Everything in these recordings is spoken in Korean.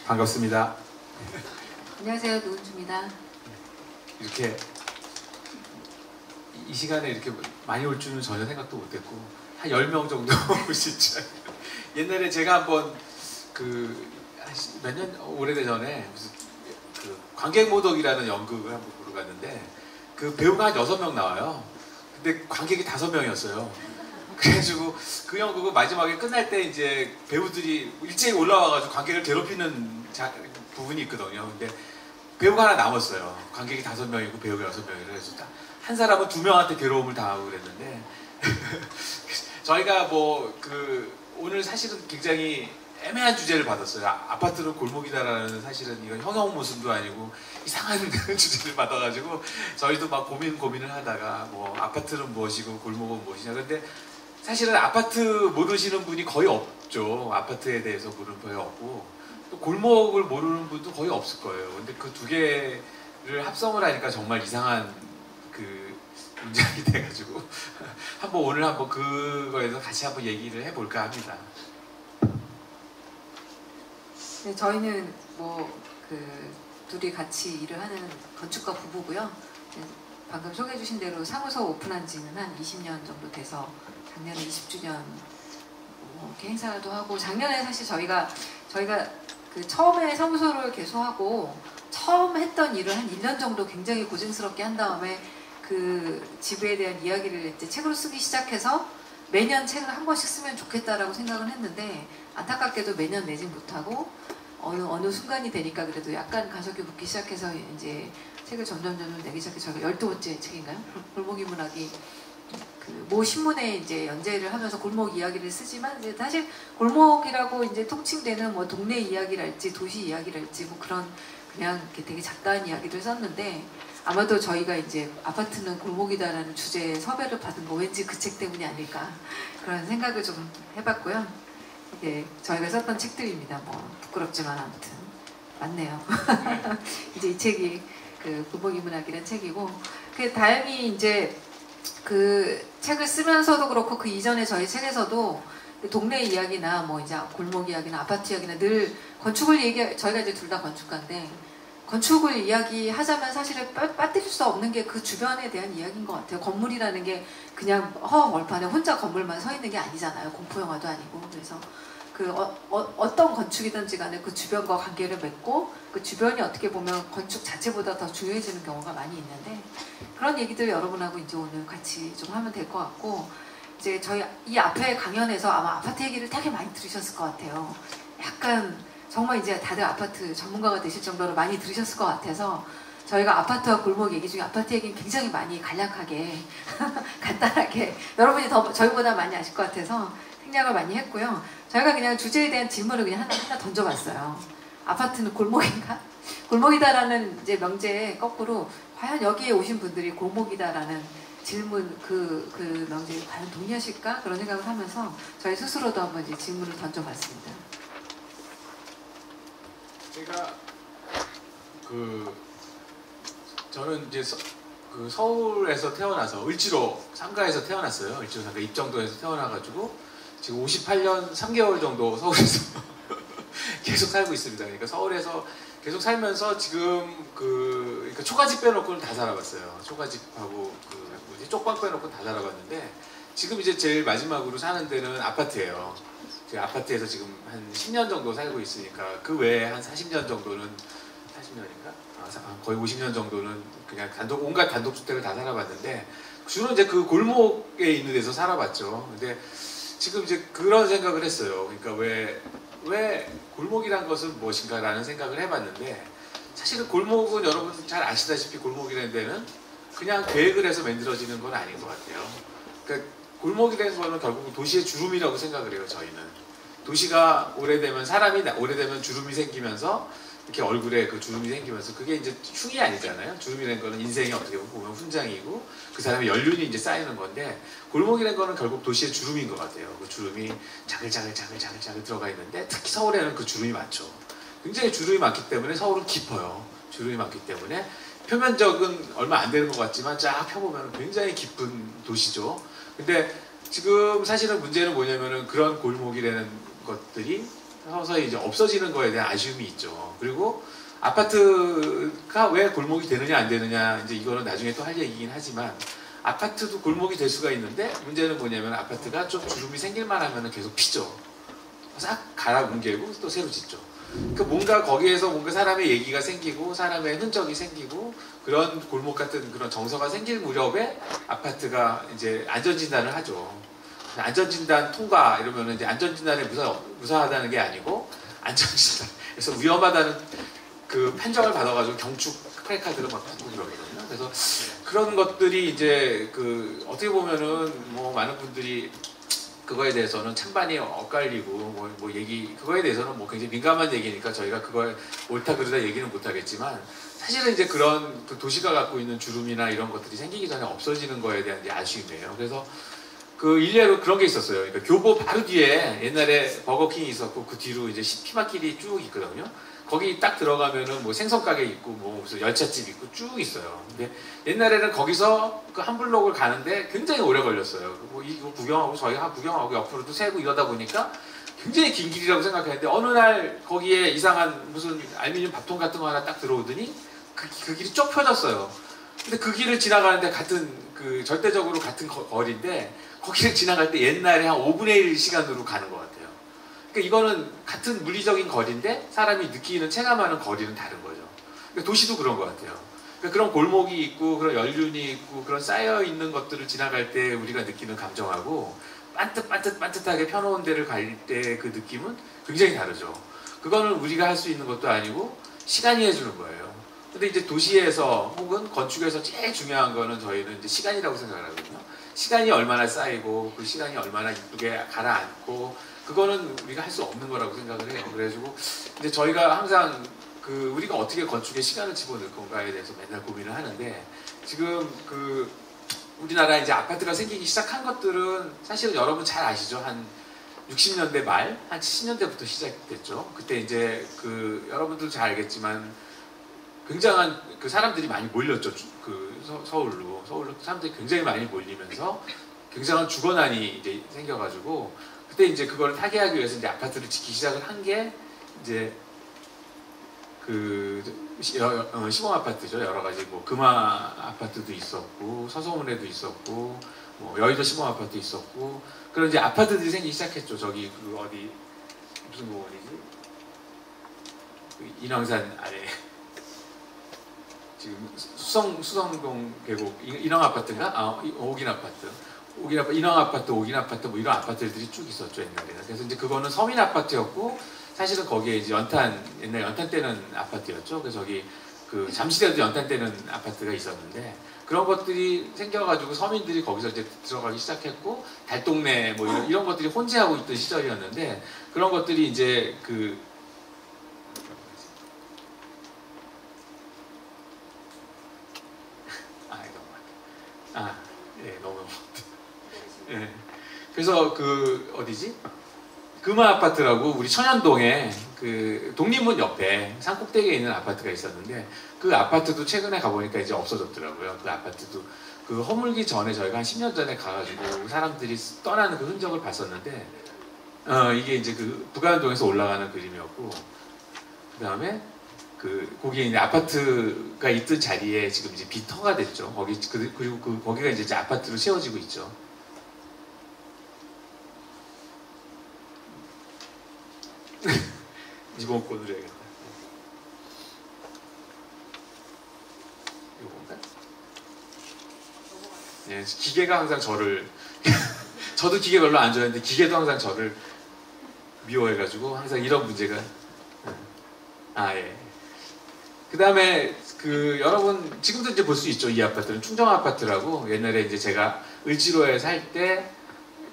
반갑습니다. 안녕하세요, 노은주입니다. 이렇게 이 시간에 이렇게 많이 올 줄은 전혀 생각도 못했고 한 10명 정도 진짜 옛날에 제가 한번 몇 년 오래전에 무슨 관객모독이라는 연극을 한번 보러 갔는데 그 배우가 한 6명 나와요. 근데 관객이 5명이었어요. 그래가지고 그 연극은 마지막에 끝날 때 이제 배우들이 일찍 올라와가지고 관객을 괴롭히는 부분이 있거든요. 근데 배우가 하나 남았어요. 관객이 5명이고 배우가 6명이라 그래서 한 사람은 2명한테 괴로움을 당하고 그랬는데 저희가 오늘 사실은 굉장히 애매한 주제를 받았어요. 아파트는 골목이다라는 사실은 이건 형용모순도 아니고 이상한 주제를 받아가지고 저희도 막 고민을 하다가 뭐 아파트는 무엇이고 골목은 무엇이냐. 근데 사실은 아파트 모르시는 분이 거의 없죠. 아파트에 대해서 모르는 분이 없고 또 골목을 모르는 분도 거의 없을 거예요. 근데 그 두 개를 합성을 하니까 정말 이상한 문장이 돼가지고 오늘 한번 그거에서 같이 한번 얘기를 해볼까 합니다. 네, 저희는 둘이 같이 일을 하는 건축가 부부고요. 네, 방금 소개해주신 대로 사무소 오픈한 지는 한 20년 정도 돼서 작년에 20주년 이렇게 행사도 하고 작년에 사실 저희가 처음에 사무소를 개소하고 처음 했던 일을 한 1년 정도 굉장히 고생스럽게 한 다음에 그 지구에 대한 이야기를 이제 책으로 쓰기 시작해서 매년 책을 한 권씩 쓰면 좋겠다라고 생각을 했는데 안타깝게도 매년 내진 못하고 어느 순간이 되니까 그래도 약간 가속이 붙기 시작해서 이제 책을 점점 내기 시작해서 저희가 12번째 책인가요? 골목 인문학이 모 신문에 이제 연재를 하면서 골목 이야기를 쓰지만 이제 사실 골목이라고 이제 통칭되는 뭐 동네 이야기랄지 도시 이야기랄지 뭐 그런 그냥 이렇게 되게 작가한 이야기를 썼는데 아마도 저희가 이제 아파트는 골목이다라는 주제에 섭외를 받은 거 왠지 그 책 때문이 아닐까 그런 생각을 좀 해봤고요. 이게 저희가 썼던 책들입니다. 뭐 부끄럽지만 아무튼 맞네요. 이제 이 책이 골목인문학이라는 책이고 다행히 이제 그 책을 쓰면서도 그렇고 그 이전에 저희 책에서도 동네 이야기나 뭐 이제 골목 이야기나 아파트 이야기나 늘 건축을 저희가 이제 둘 다 건축가인데 건축을 이야기하자면 사실은 빠뜨릴 수 없는 게 그 주변에 대한 이야기인 것 같아요. 건물이라는 게 그냥 얼판에 혼자 건물만 서 있는 게 아니잖아요. 공포영화도 아니고. 그래서 어떤 건축이든지 간에 그 주변과 관계를 맺고 그 주변이 어떻게 보면 건축 자체보다 더 중요해지는 경우가 많이 있는데 그런 얘기들 여러분하고 이제 오늘 같이 좀 하면 될 것 같고 이제 저희 이 앞에 강연에서 아마 아파트 얘기를 되게 많이 들으셨을 것 같아요. 약간 정말 이제 다들 아파트 전문가가 되실 정도로 많이 들으셨을 것 같아서 저희가 아파트와 골목 얘기 중에 아파트 얘기는 굉장히 많이 간략하게 간단하게 여러분이 더 저희보다 많이 아실 것 같아서 생략을 많이 했고요. 저희가 그냥 주제에 대한 질문을 그냥 하나 던져봤어요. 아파트는 골목인가? 골목이다라는 이제 명제에 거꾸로 과연 여기에 오신 분들이 골목이다라는 질문 그 명제에 과연 동의하실까? 그런 생각을 하면서 저희 스스로도 한번 이제 질문을 던져봤습니다. 제가 저는 이제 서울에서 태어나서 을지로 상가에서 태어났어요. 을지로 상가 입정도에서 태어나가지고 지금 58년 3개월 정도 서울에서 계속 살고 있습니다. 그러니까 서울에서 계속 살면서 지금 그러니까 초가집 빼놓고는 다 살아봤어요. 초가집하고 쪽방 빼놓고는 다 살아봤는데 지금 이제 제일 마지막으로 사는 데는 아파트예요. 제가 아파트에서 지금 한 10년 정도 살고 있으니까 그 외에 한 40년 정도는 40년인가? 거의 50년 정도는 그냥 온갖 단독주택을 다 살아봤는데 주로 이제 그 골목에 있는 데서 살아봤죠. 근데 지금 이제 그런 생각을 했어요. 그러니까 왜 골목이란 것은 무엇인가라는 생각을 해봤는데 사실은 골목은 여러분 잘 아시다시피 골목이라는 데는 그냥 계획을 해서 만들어지는 건 아닌 것 같아요. 그러니까 골목이라는 거는 결국 도시의 주름이라고 생각을 해요. 저희는 도시가 오래되면 오래되면 주름이 생기면서 이렇게 얼굴에 그 주름이 생기면서 그게 이제 흉이 아니잖아요. 주름이라는 거는 인생이 어떻게 보면 훈장이고 그 사람의 연륜이 이제 쌓이는 건데 골목이라는 거는 결국 도시의 주름인 것 같아요. 그 주름이 자글자글 들어가 있는데 특히 서울에는 그 주름이 많죠. 굉장히 주름이 많기 때문에 서울은 깊어요. 주름이 많기 때문에 표면적은 얼마 안 되는 것 같지만 쫙 펴보면 굉장히 깊은 도시죠. 근데 지금 사실은 문제는 뭐냐면은 그런 골목이라는 것들이 서서히 이제 없어지는 거에 대한 아쉬움이 있죠. 그리고 아파트가 왜 골목이 되느냐 안 되느냐 이제 이거는 나중에 또 할 얘기긴 하지만 아파트도 골목이 될 수가 있는데 문제는 뭐냐면 아파트가 좀 주름이 생길만 하면 계속 피죠. 싹 갈아 뭉개고 또 새로 짓죠. 그러니까 뭔가 거기에서 뭔가 사람의 얘기가 생기고 사람의 흔적이 생기고 그런 골목 같은 그런 정서가 생길 무렵에 아파트가 이제 안전진단을 하죠. 안전진단 통과 이러면 이제 안전진단에 무사하다는 게 아니고 안전진단 그래서 위험하다는 그 판정을 받아가지고 경축 플래카드를 막 받고 그러거든요. 그래서 그런 것들이 이제 그 어떻게 보면은 뭐 많은 분들이 그거에 대해서는 찬반이 엇갈리고 뭐 얘기 그거에 대해서는 뭐 굉장히 민감한 얘기니까 저희가 그걸 옳다 그르다 얘기는 못하겠지만 사실은 이제 그런 그 도시가 갖고 있는 주름이나 이런 것들이 생기기 전에 없어지는 거에 대한 이제 아쉬움이에요. 그래서 그 일례로 그런 게 있었어요. 그러니까 교보 바로 뒤에 옛날에 버거킹이 있었고 그 뒤로 이제 피막길이 쭉 있거든요. 거기 딱 들어가면은 뭐 생선 가게 있고 뭐 무슨 열차집 있고 쭉 있어요. 근데 옛날에는 거기서 그 한 블록을 가는데 굉장히 오래 걸렸어요. 뭐 이거 구경하고 저희가 구경하고 옆으로도 세고 이러다 보니까 굉장히 긴 길이라고 생각했는데 어느 날 거기에 이상한 무슨 알루미늄 밥통 같은 거 하나 딱 들어오더니 그 길이 쭉 펴졌어요. 근데 그 길을 지나가는데 같은 그 절대적으로 같은 거리인데 거기를 지나갈 때 옛날에 한 5분의 1 시간으로 가는 것 같아요. 그러니까 이거는 같은 물리적인 거리인데 사람이 느끼는 체감하는 거리는 다른 거죠. 그러니까 도시도 그런 것 같아요. 그러니까 그런 골목이 있고 그런 연륜이 있고 그런 쌓여 있는 것들을 지나갈 때 우리가 느끼는 감정하고 반듯하게 펴놓은 데를 갈 때 그 느낌은 굉장히 다르죠. 그거는 우리가 할 수 있는 것도 아니고 시간이 해주는 거예요. 근데 이제 도시에서 혹은 건축에서 제일 중요한 거는 저희는 이제 시간이라고 생각을 하거든요. 시간이 얼마나 쌓이고 그 시간이 얼마나 이쁘게 가라앉고 그거는 우리가 할 수 없는 거라고 생각을 해요. 그래가지고 이제 저희가 항상 그 우리가 어떻게 건축에 시간을 집어넣을 건가에 대해서 맨날 고민을 하는데 지금 그 우리나라 이제 아파트가 생기기 시작한 것들은 사실은 여러분 잘 아시죠? 한 60년대 말, 한 70년대부터 시작됐죠. 그때 이제 그 여러분들도 잘 알겠지만 굉장한 그 사람들이 많이 몰렸죠. 그 서울로 사람들이 굉장히 많이 몰리면서 굉장한 주거난이 이제 생겨가지고 그때 이제 그걸 타개하기 위해서 이제 아파트를 짓기 시작을 한 게 이제 그 시공 아파트죠. 여러 가지 뭐 금화 아파트도 있었고 서소문에도 있었고 뭐 여의도 시공 아파트 있었고 그런 이제 아파트들이 생기기 시작했죠. 저기 그 어디 무슨 공원이지? 그 인왕산 아래 지금 수성동 계곡 인왕 아파트인가? 아 옥인 아파트. 인왕 아파트, 옥인 아파트 뭐 이런 아파트들이 쭉 있었죠 옛날에는. 그래서 이제 그거는 서민 아파트였고 사실은 거기에 이제 옛날 연탄 떼는 아파트였죠. 그래서 저기 그 잠실에도 연탄 떼는 아파트가 있었는데 그런 것들이 생겨가지고 서민들이 거기서 이제 들어가기 시작했고 달동네 뭐 이런 것들이 혼재하고 있던 시절이었는데 그런 것들이 이제 그 너무 예. 그래서 그 어디지? 금화 아파트라고 우리 천연동에 그 독립문 옆에 산꼭대기에 있는 아파트가 있었는데 그 아파트도 최근에 가보니까 이제 없어졌더라고요. 그 아파트도 그 허물기 전에 저희가 한 10년 전에 가가지고 사람들이 떠나는 그 흔적을 봤었는데 이게 이제 그 북한동에서 올라가는 그림이었고 그 다음에 거기에 이제 아파트가 있던 자리에 지금 이제 비터가 됐죠. 그리고 거기가 이제 아파트로 세워지고 있죠. 리모컨으로 해야겠다. 이건가? 예, 기계가 항상 저를 저도 기계 별로 안 좋아하는데 기계도 항상 저를 미워해가지고 항상 이런 문제가 예. 그 다음에 여러분 지금도 이제 볼 수 있죠. 이 아파트는 충정 아파트라고 옛날에 이제 제가 을지로에 살 때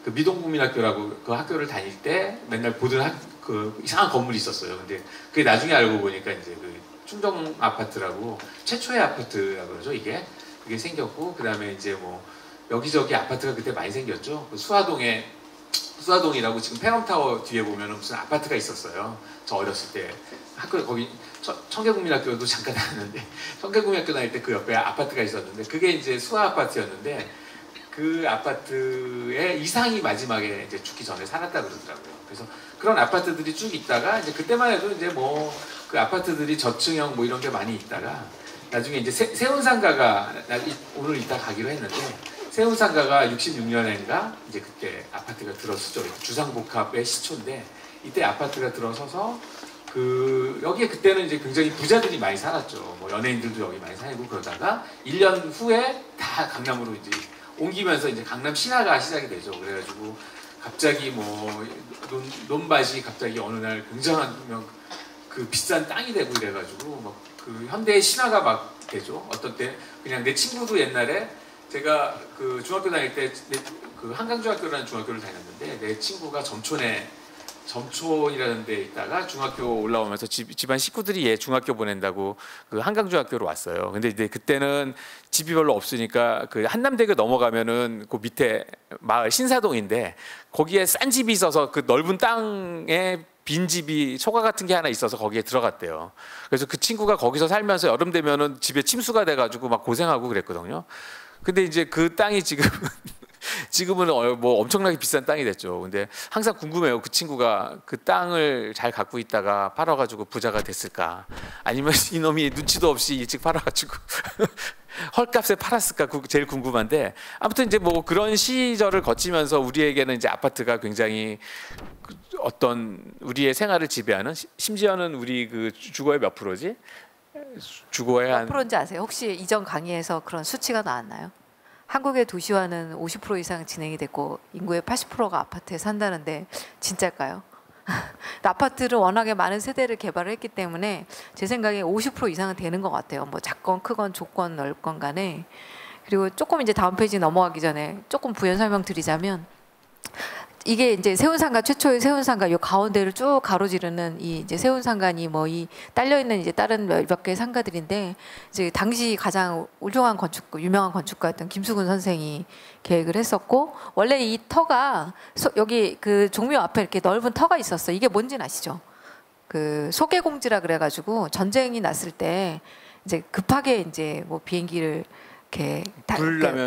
그 미동국민학교라고 그 학교를 다닐 때 맨날 보던 그 이상한 건물이 있었어요. 근데 그게 나중에 알고 보니까 이제 그 충정 아파트라고 최초의 아파트라고 그러죠. 그게 생겼고 그 다음에 이제 뭐 여기저기 아파트가 그때 많이 생겼죠. 그 수화동이라고 지금 페럼타워 뒤에 보면 무슨 아파트가 있었어요. 저 어렸을 때 학교 거기 청계국민학교도 잠깐 다녔는데 청계국민학교 다닐 때 그 옆에 아파트가 있었는데 그게 이제 수화 아파트였는데 그 아파트의 이상이 마지막에 이제 죽기 전에 살았다 그러더라고요. 그래서 그런 아파트들이 쭉 있다가 이제 그때만 해도 이제 뭐 그 아파트들이 저층형 뭐 이런 게 많이 있다가 나중에 이제 세운상가가 오늘 이따 가기로 했는데 세운상가가 66년인가 이제 그때 아파트가 들어서죠. 주상복합의 시초인데 이때 아파트가 들어서서 그 여기에 그때는 이제 굉장히 부자들이 많이 살았죠. 뭐 연예인들도 여기 많이 살고 그러다가 1년 후에 다 강남으로 이제 옮기면서 이제 강남 신화가 시작이 되죠. 그래가지고 갑자기 뭐 논밭이 갑자기 어느 날 굉장한 그 비싼 땅이 되고 이래가지고 막 그 현대의 신화가 막 되죠. 어떤 때 그냥 내 친구도 옛날에 제가 그 중학교 다닐 때 그 한강중학교라는 중학교를 다녔는데 내 친구가 점촌이라는 데 있다가 중학교 올라오면서 집안 식구들이 얘 중학교 보낸다고 그 한강중학교로 왔어요. 근데 이제 그때는 집이 별로 없으니까 그 한남대교 넘어가면은 그 밑에 마을 신사동인데 거기에 싼 집이 있어서 그 넓은 땅에 빈집이 초가 같은 게 하나 있어서 거기에 들어갔대요. 그래서 그 친구가 거기서 살면서 여름 되면은 집에 침수가 돼가지고 막 고생하고 그랬거든요. 근데 이제 그 땅이 지금은 뭐 엄청나게 비싼 땅이 됐죠. 근데 항상 궁금해요. 그 친구가 그 땅을 잘 갖고 있다가 팔아가지고 부자가 됐을까? 아니면 이놈이 눈치도 없이 일찍 팔아가지고 헐값에 팔았을까? 그거 제일 궁금한데 아무튼 이제 뭐 그런 시절을 거치면서 우리에게는 이제 아파트가 굉장히 어떤 우리의 생활을 지배하는 심지어는 우리 그 주거의 몇 프로지? 주거의 몇 프로인지 아세요? 혹시 이전 강의에서 그런 수치가 나왔나요? 한국의 도시화는 50% 이상 진행이 됐고 인구의 80%가 아파트에 산다는데 진짜일까요? 아파트를 워낙에 많은 세대를 개발을 했기 때문에 제 생각에 50% 이상은 되는 것 같아요. 뭐 작건 크건 좁건 넓건 간에. 그리고 조금 이제 다음 페이지 넘어가기 전에 조금 부연 설명 드리자면 이게 이제 세운상가 최초의 세운상가 요 가운데를 쭉 가로지르는 이 이제 세운상가니 뭐 이 딸려 있는 이제 다른 몇 개의 상가들인데 이제 당시 가장 훌륭한 건축가 유명한 건축가였던 김수근 선생이 계획을 했었고 원래 이 터가 여기 그 종묘 앞에 이렇게 넓은 터가 있었어. 이게 뭔지는 아시죠? 그 소개공지라 그래가지고 전쟁이 났을 때 이제 급하게 이제 뭐 비행기를 이렇게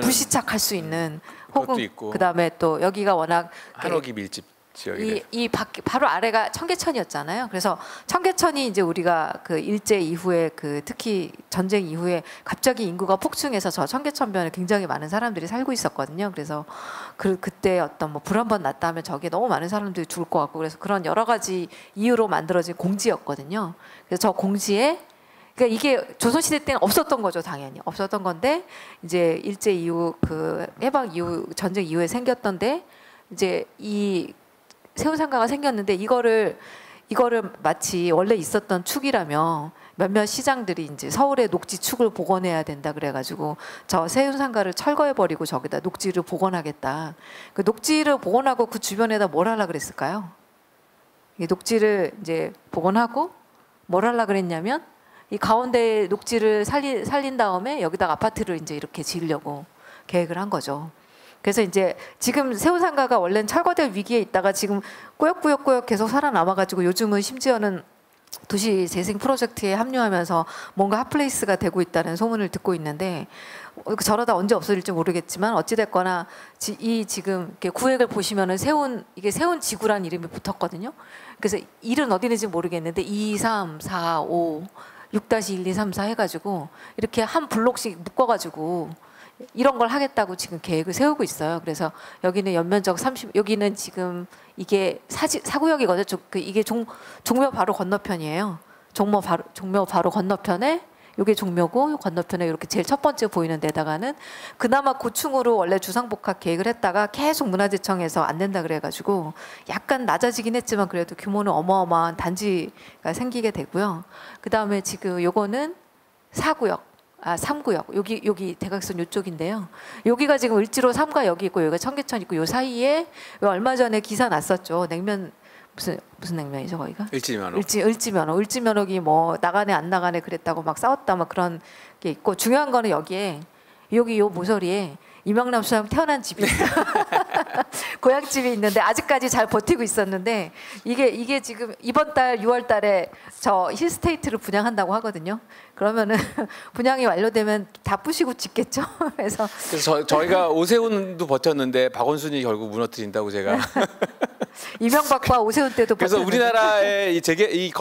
불시착할 수 있는 혹은 그다음에 또 여기가 워낙 한옥이 밀집 지역이네. 바로 아래가 청계천이었잖아요. 그래서 청계천이 이제 우리가 그 일제 이후에 그 특히 전쟁 이후에 갑자기 인구가 폭증해서 저 청계천변에 굉장히 많은 사람들이 살고 있었거든요. 그래서 그때 어떤 뭐 불 한 번 났다 하면 저게 너무 많은 사람들이 죽을 것 같고 그래서 그런 여러 가지 이유로 만들어진 공지였거든요. 그래서 저 공지에 그러니까 이게 조선시대 때는 없었던 거죠, 당연히. 없었던 건데, 이제 일제 이후, 그 해방 이후, 전쟁 이후에 생겼던데, 이제 이 세운상가가 생겼는데, 이거를 마치 원래 있었던 축이라며 몇몇 시장들이 이제 서울의 녹지축을 복원해야 된다 그래가지고 저 세운상가를 철거해버리고 저기다 녹지를 복원하겠다. 그 녹지를 복원하고 그 주변에다 뭘 하려고 그랬을까요? 이 녹지를 이제 복원하고 뭘 하려고 그랬냐면, 이 가운데 녹지를 살린 다음에 여기다가 아파트를 이제 이렇게 지으려고 계획을 한 거죠. 그래서 이제 지금 세운상가가 원래는 철거될 위기에 있다가 지금 꾸역꾸역 계속 살아남아가지고 요즘은 심지어는 도시 재생 프로젝트에 합류하면서 뭔가 핫플레이스가 되고 있다는 소문을 듣고 있는데 저러다 언제 없어질지 모르겠지만 어찌됐거나 이 지금 이렇게 구획을 보시면은 이게 세운 지구란 이름이 붙었거든요. 그래서 일은 어디 있는지 모르겠는데 2, 3, 4, 5 6-1, 2, 3, 4 해가지고 이렇게 한 블록씩 묶어가지고 이런 걸 하겠다고 지금 계획을 세우고 있어요. 그래서 여기는 연면적 30, 여기는 지금 이게 사구역이거든요. 이게 종묘 바로 건너편이에요. 종묘 바로 건너편에 이게 종묘고 건너편에 이렇게 제일 첫 번째 보이는 데다가는 그나마 고층으로 원래 주상복합 계획을 했다가 계속 문화재청에서 안 된다 그래가지고 약간 낮아지긴 했지만 그래도 규모는 어마어마한 단지가 생기게 되고요. 그 다음에 지금 요거는 4구역, 3구역 여기 대각선 요쪽인데요. 여기가 지금 을지로 3가 여기 있고 여기가 청계천 있고 요 사이에 얼마 전에 기사 났었죠. 냉면 무슨 냉면이죠 거기가? 을지면허. 을지면허기 뭐 나가네 안 나가네 그랬다고 막 싸웠다 막 그런 게 있고 중요한 거는 여기에 요 모서리에 이명남 수장 태어난 집이 있어요. 고향집이 있는데 아직까지 잘 버티고 있었는데 이게 지금 이번 달 6월 달에 저 힐스테이트를 분양한다고 하거든요. 그러면은 분양이 완료되면 다 부시고 짓겠죠. 그래서 저희가 오세훈도 버텼는데 박원순이 결국 무너뜨린다고 제가. 이명박과 오세훈 때도 그래서 버텼는데. 우리나라의 이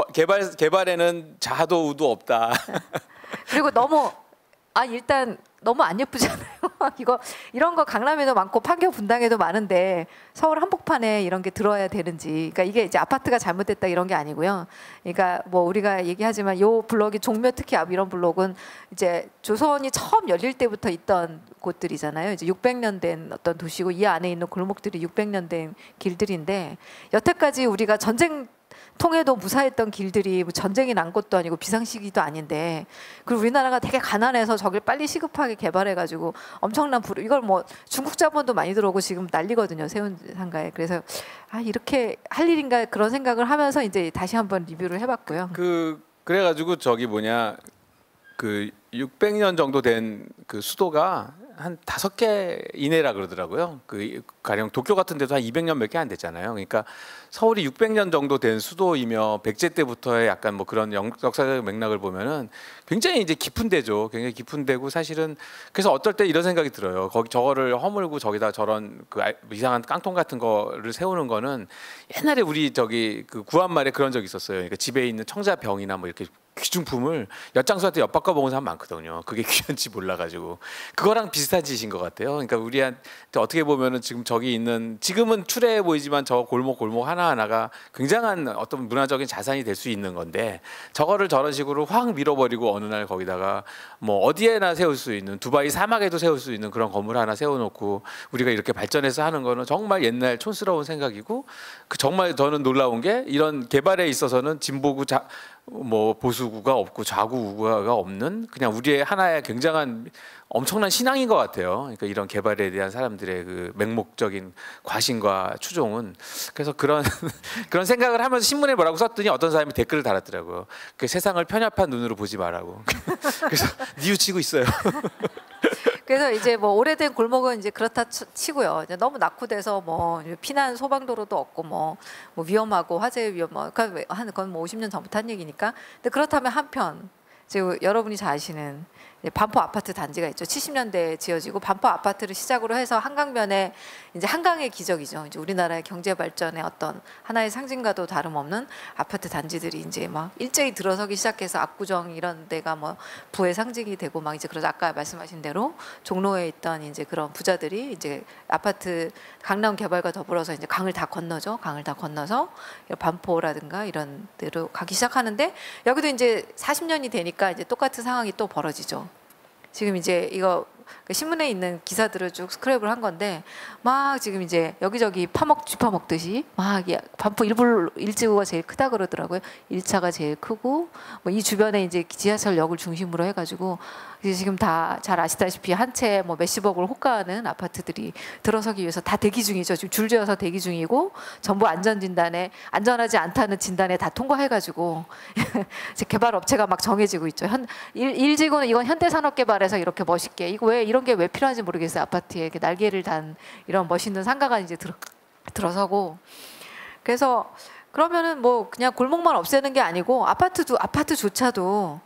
개발에는 자도 우도 없다. 그리고 너무 일단 너무 안 예쁘잖아요. 이런 거 강남에도 많고 판교 분당에도 많은데 서울 한복판에 이런 게 들어야 되는지. 그러니까 이게 이제 아파트가 잘못됐다 이런 게 아니고요. 그러니까 뭐 우리가 얘기하지만 요 블록이 종묘 특히 앞 이런 블록은 이제 조선이 처음 열릴 때부터 있던 곳들이잖아요. 이제 600년 된 어떤 도시고 이 안에 있는 골목들이 600년 된 길들인데 여태까지 우리가 전쟁 통해도 무사했던 길들이 뭐 전쟁이 난 것도 아니고 비상시기도 아닌데 그리고 우리나라가 되게 가난해서 저길 빨리 시급하게 개발해가지고 엄청난 이걸 뭐 중국 자본도 많이 들어오고 지금 난리거든요. 세운 상가에. 그래서 이렇게 할 일인가 그런 생각을 하면서 이제 다시 한번 리뷰를 해봤고요. 그래가지고 저기 그 600년 정도 된 그 수도가 한 5개 이내라 그러더라고요. 가령 도쿄 같은 데도 한 200년 몇 개 안 됐잖아요. 그러니까 서울이 600년 정도 된 수도이며 백제 때부터의 약간 뭐 그런 역사적 맥락을 보면은 굉장히 이제 깊은 데죠. 굉장히 깊은 데고 사실은 그래서 어떨 때 이런 생각이 들어요. 저거를 허물고 저기다 저런 이상한 깡통 같은 거를 세우는 거는 옛날에 우리 그 구한말에 그런 적이 있었어요. 그러니까 집에 있는 청자병이나 뭐 이렇게 귀중품을 엿장수한테 엿바꿔 먹은 사람 많거든요. 그게 귀한지 몰라가지고 그거랑 비슷한 짓인 것 같아요. 그러니까 우리한테 어떻게 보면은 지금 저기 있는 지금은 추레해 보이지만 저 골목 하나하나가 굉장한 어떤 문화적인 자산이 될 수 있는 건데 저거를 저런 식으로 확 밀어버리고 어느 날 거기다가 뭐 어디에나 세울 수 있는 두바이 사막에도 세울 수 있는 그런 건물 하나 세워놓고 우리가 이렇게 발전해서 하는 거는 정말 옛날 촌스러운 생각이고 정말 저는 놀라운 게 이런 개발에 있어서는 진보구 뭐 보수구가 없고 좌구우가 없는 그냥 우리의 하나의 굉장한 엄청난 신앙인 것 같아요. 그러니까 이런 개발에 대한 사람들의 그 맹목적인 과신과 추종은 그래서 그런 그런 생각을 하면서 신문에 뭐라고 썼더니 어떤 사람이 댓글을 달았더라고요. 그 세상을 편협한 눈으로 보지 말라고. 그래서 뉘우치고 있어요. 그래서 이제 뭐 오래된 골목은 이제 그렇다 치고요. 이제 너무 낙후돼서 뭐 피난 소방도로도 없고 뭐 위험하고 화재 그건 뭐 50년 전부터 한 얘기니까. 근데 그렇다면 한편 지금 여러분이 잘 아시는 반포 아파트 단지가 있죠. 70년대에 지어지고 반포 아파트를 시작으로 해서 한강변에 이제 한강의 기적이죠. 이제 우리나라의 경제 발전의 어떤 하나의 상징과도 다름없는 아파트 단지들이 이제 막 일제히 들어서기 시작해서 압구정 이런 데가 뭐 부의 상징이 되고 막 이제 그래서 아까 말씀하신 대로 종로에 있던 이제 그런 부자들이 이제 아파트 강남 개발과 더불어서 이제 강을 다 건너죠. 강을 다 건너서 반포라든가 이런 데로 가기 시작하는데 여기도 이제 40년이 되니까 이제 똑같은 상황이 또 벌어지죠. 지금 이제 이거 신문에 있는 기사들을 쭉 스크랩을 한 건데 막 지금 이제 여기저기 쥐파먹듯이 막 반포 일지구가 제일 크다 그러더라고요. 1차가 제일 크고 뭐 이 주변에 이제 지하철역을 중심으로 해가지고 이제 지금 다 잘 아시다시피 한 채 뭐 몇십억을 호가하는 아파트들이 들어서기 위해서 다 대기 중이죠. 지금 줄지어서 대기 중이고 정부 안전진단에 안전하지 않다는 진단에 다 통과해가지고 이제 개발 업체가 막 정해지고 있죠. 일지구는 이건 현대산업개발에서 이렇게 멋있게 이거 이런 게 왜 필요한지 모르겠어요. 아파트에 이렇게 날개를 단 이런 멋있는 상가가 이제 들어서고 그래서 그러면은 뭐 그냥 골목만 없애는 게 아니고 아파트조차도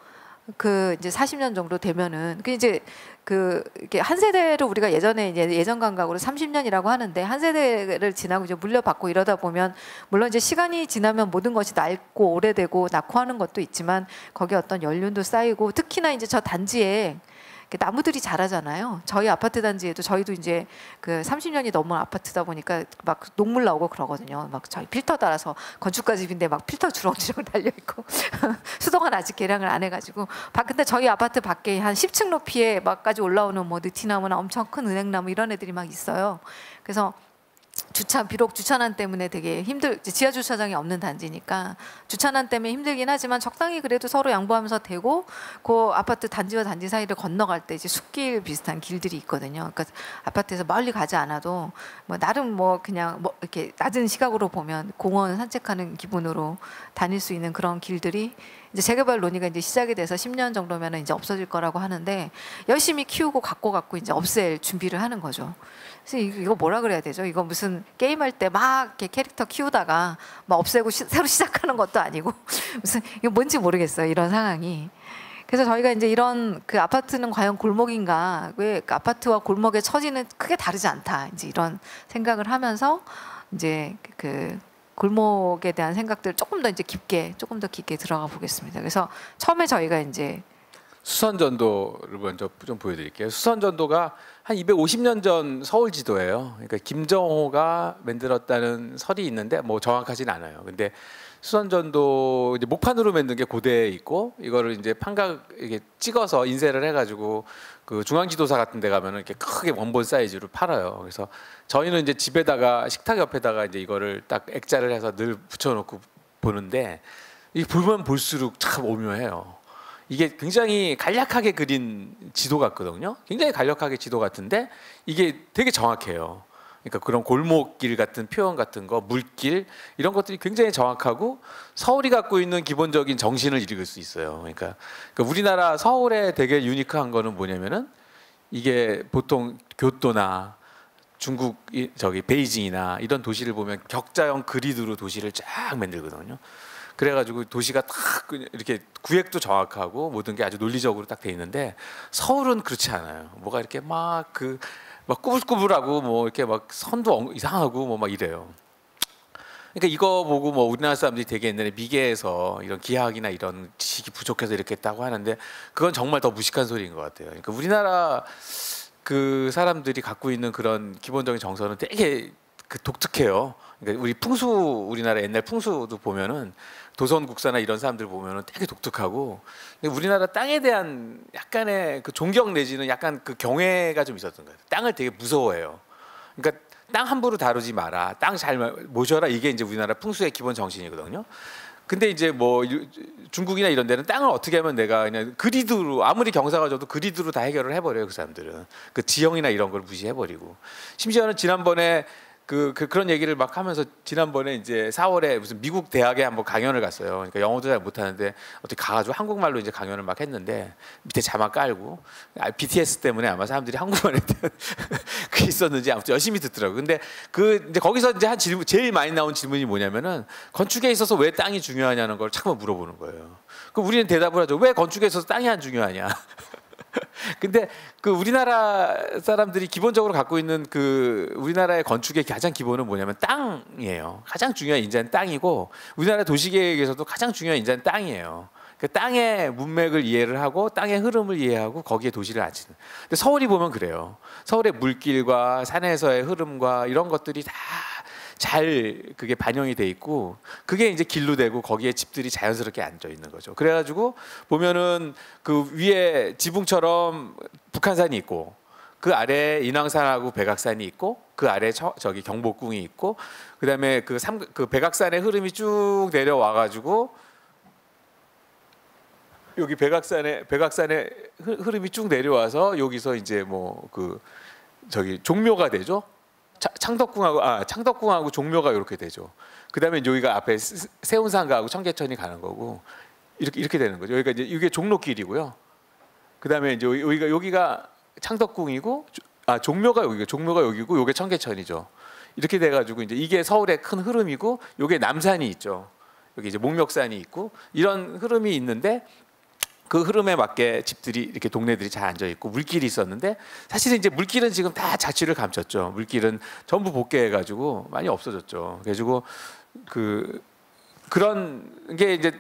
그 이제 40년 정도 되면은 그 이제 이렇게 한 세대를 우리가 예전에 이제 예전 감각으로 30년이라고 하는데 한 세대를 지나고 이제 물려받고 이러다 보면 물론 이제 시간이 지나면 모든 것이 낡고 오래되고 낙후하는 것도 있지만 거기에 어떤 연륜도 쌓이고 특히나 이제 저 단지에 나무들이 자라잖아요. 저희 아파트 단지에도 저희도 이제 그 30년이 넘은 아파트다 보니까 막 녹물 나오고 그러거든요. 막 저희 필터 달아서 건축가 집인데 막 필터 주렁주렁 달려 있고 수도관 아직 개량을 안 해가지고 근데 저희 아파트 밖에 한 10층 높이에 막까지 올라오는 뭐 느티나무나 엄청 큰 은행나무 이런 애들이 막 있어요. 그래서 비록 주차난 때문에 되게 지하 주차장이 없는 단지니까 주차난 때문에 힘들긴 하지만 적당히 그래도 서로 양보하면서 되고 그 아파트 단지와 단지 사이를 건너갈 때 이제 숲길 비슷한 길들이 있거든요. 그러니까 아파트에서 멀리 가지 않아도 뭐 나름 뭐 그냥 뭐 이렇게 낮은 시각으로 보면 공원 산책하는 기분으로 다닐 수 있는 그런 길들이 이제 재개발 논의가 이제 시작이 돼서 10년 정도면 이제 없어질 거라고 하는데 열심히 키우고 갖고 이제 없앨 준비를 하는 거죠. 그래서 이거 뭐라 그래야 되죠? 이거 무슨 게임할 때 막 이렇게 캐릭터 키우다가 막 없애고 새로 시작하는 것도 아니고 무슨 이거 뭔지 모르겠어요. 이런 상황이. 그래서 저희가 이제 이런 그 아파트는 과연 골목인가, 왜 그 아파트와 골목의 처지는 크게 다르지 않다, 이제 이런 생각을 하면서 이제 그 골목에 대한 생각들 조금 더 깊게 들어가 보겠습니다. 그래서 처음에 저희가 이제 수선전도를 먼저 좀 보여드릴게요. 수선전도가 한 250년 전 서울 지도예요. 그러니까 김정호가 만들었다는 설이 있는데 뭐 정확하진 않아요. 근데 수선전도 이제 목판으로 만든 게 고대에 있고, 이거를 이제 판각 이게 찍어서 인쇄를 해가지고 그 중앙지도사 같은 데 가면은 이렇게 크게 원본 사이즈로 팔아요. 그래서 저희는 이제 집에다가 식탁 옆에다가 이제 이거를 딱 액자를 해서 늘 붙여놓고 보는데, 이 보면 볼수록 참 오묘해요. 이게 굉장히 간략하게 그린 지도 같거든요. 굉장히 간략하게 지도 같은데 이게 되게 정확해요. 그러니까 그런 골목길 같은 표현 같은 거, 물길 이런 것들이 굉장히 정확하고 서울이 갖고 있는 기본적인 정신을 읽을 수 있어요. 그러니까 우리나라 서울에 되게 유니크한 거는 뭐냐면은, 이게 보통 교토나 중국 저기 베이징이나 이런 도시를 보면 격자형 그리드로 도시를 쫙 만들거든요. 그래가지고 도시가 딱 이렇게 구획도 정확하고 모든 게 아주 논리적으로 딱 돼 있는데, 서울은 그렇지 않아요. 뭐가 이렇게 막 꾸불꾸불하고 뭐 이렇게 막 선도 이상하고 뭐 막 이래요. 그러니까 이거 보고 뭐 우리나라 사람들이 되게 옛날에 미개해서 이런 기하학이나 이런 지식이 부족해서 이렇게 했다고 하는데, 그건 정말 더 무식한 소리인 것 같아요. 그러니까 우리나라 그 사람들이 갖고 있는 그런 기본적인 정서는 되게 독특해요. 그러니까 우리나라 옛날 풍수도 보면은 도선국사나 이런 사람들 보면은 되게 독특하고, 우리나라 땅에 대한 약간의 그 존경 내지는 약간 그 경외가 좀 있었던 거예요. 땅을 되게 무서워해요. 그러니까 땅 함부로 다루지 마라, 땅 잘 모셔라, 이게 이제 우리나라 풍수의 기본 정신이거든요. 근데 이제 뭐 중국이나 이런 데는 땅을 어떻게 하면 내가 그냥 그리드로, 아무리 경사가 져도 그리드로 다 해결을 해버려요. 그 사람들은 그 지형이나 이런 걸 무시해버리고. 심지어는 지난번에 그런 얘기를 막 하면서, 지난번에 이제 4월에 무슨 미국 대학에 한번 강연을 갔어요. 그러니까 영어도 잘 못하는데 어떻게 가가지고 한국말로 이제 강연을 막 했는데, 밑에 자막 깔고, BTS 때문에 아마 사람들이 한국말에 대한 그게 있었는지 아무튼 열심히 듣더라고요. 근데 이제 거기서 이제 한 질문, 제일 많이 나온 질문이 뭐냐면은, 건축에 있어서 왜 땅이 중요하냐는 걸 자꾸 물어보는 거예요. 그럼 우리는 대답을 하죠. 왜 건축에 있어서 땅이 안 중요하냐? 근데 그 우리나라 사람들이 기본적으로 갖고 있는 그 우리나라의 건축의 가장 기본은 뭐냐면 땅이에요. 가장 중요한 인자는 땅이고, 우리나라 도시계획에서도 가장 중요한 인자는 땅이에요. 그 땅의 문맥을 이해를 하고 땅의 흐름을 이해하고 거기에 도시를 앉히는. 근데 서울이 보면 그래요. 서울의 물길과 산에서의 흐름과 이런 것들이 다 잘 그게 반영이 돼 있고, 그게 이제 길로 되고 거기에 집들이 자연스럽게 앉아 있는 거죠. 그래가지고 보면은 그 위에 지붕처럼 북한산이 있고, 그 아래 인왕산하고 백악산이 있고, 그 아래 저기 경복궁이 있고, 그다음에 그 백악산의 흐름이 쭉 내려와가지고 여기 백악산의 흐름이 쭉 내려와서 여기서 이제 뭐 그 저기 종묘가 되죠. 창덕궁하고 종묘가 이렇게 되죠. 그다음에 여기가 앞에 세운상가하고 청계천이 가는 거고, 이렇게 되는 거죠. 여기가 이제 이게 종로길이고요. 그다음에 이제 여기가 창덕궁이고, 종묘가 여기고, 요게 청계천이죠. 이렇게 돼가지고 이제 이게 서울의 큰 흐름이고, 요게 남산이 있죠. 여기 이제 목멱산이 있고, 이런 흐름이 있는데, 그 흐름에 맞게 집들이 이렇게 동네들이 잘 앉아 있고, 물길이 있었는데, 사실은 이제 물길은 지금 다 자취를 감췄죠. 물길은 전부 복개해가지고 많이 없어졌죠. 그래가지고 그런 게 이제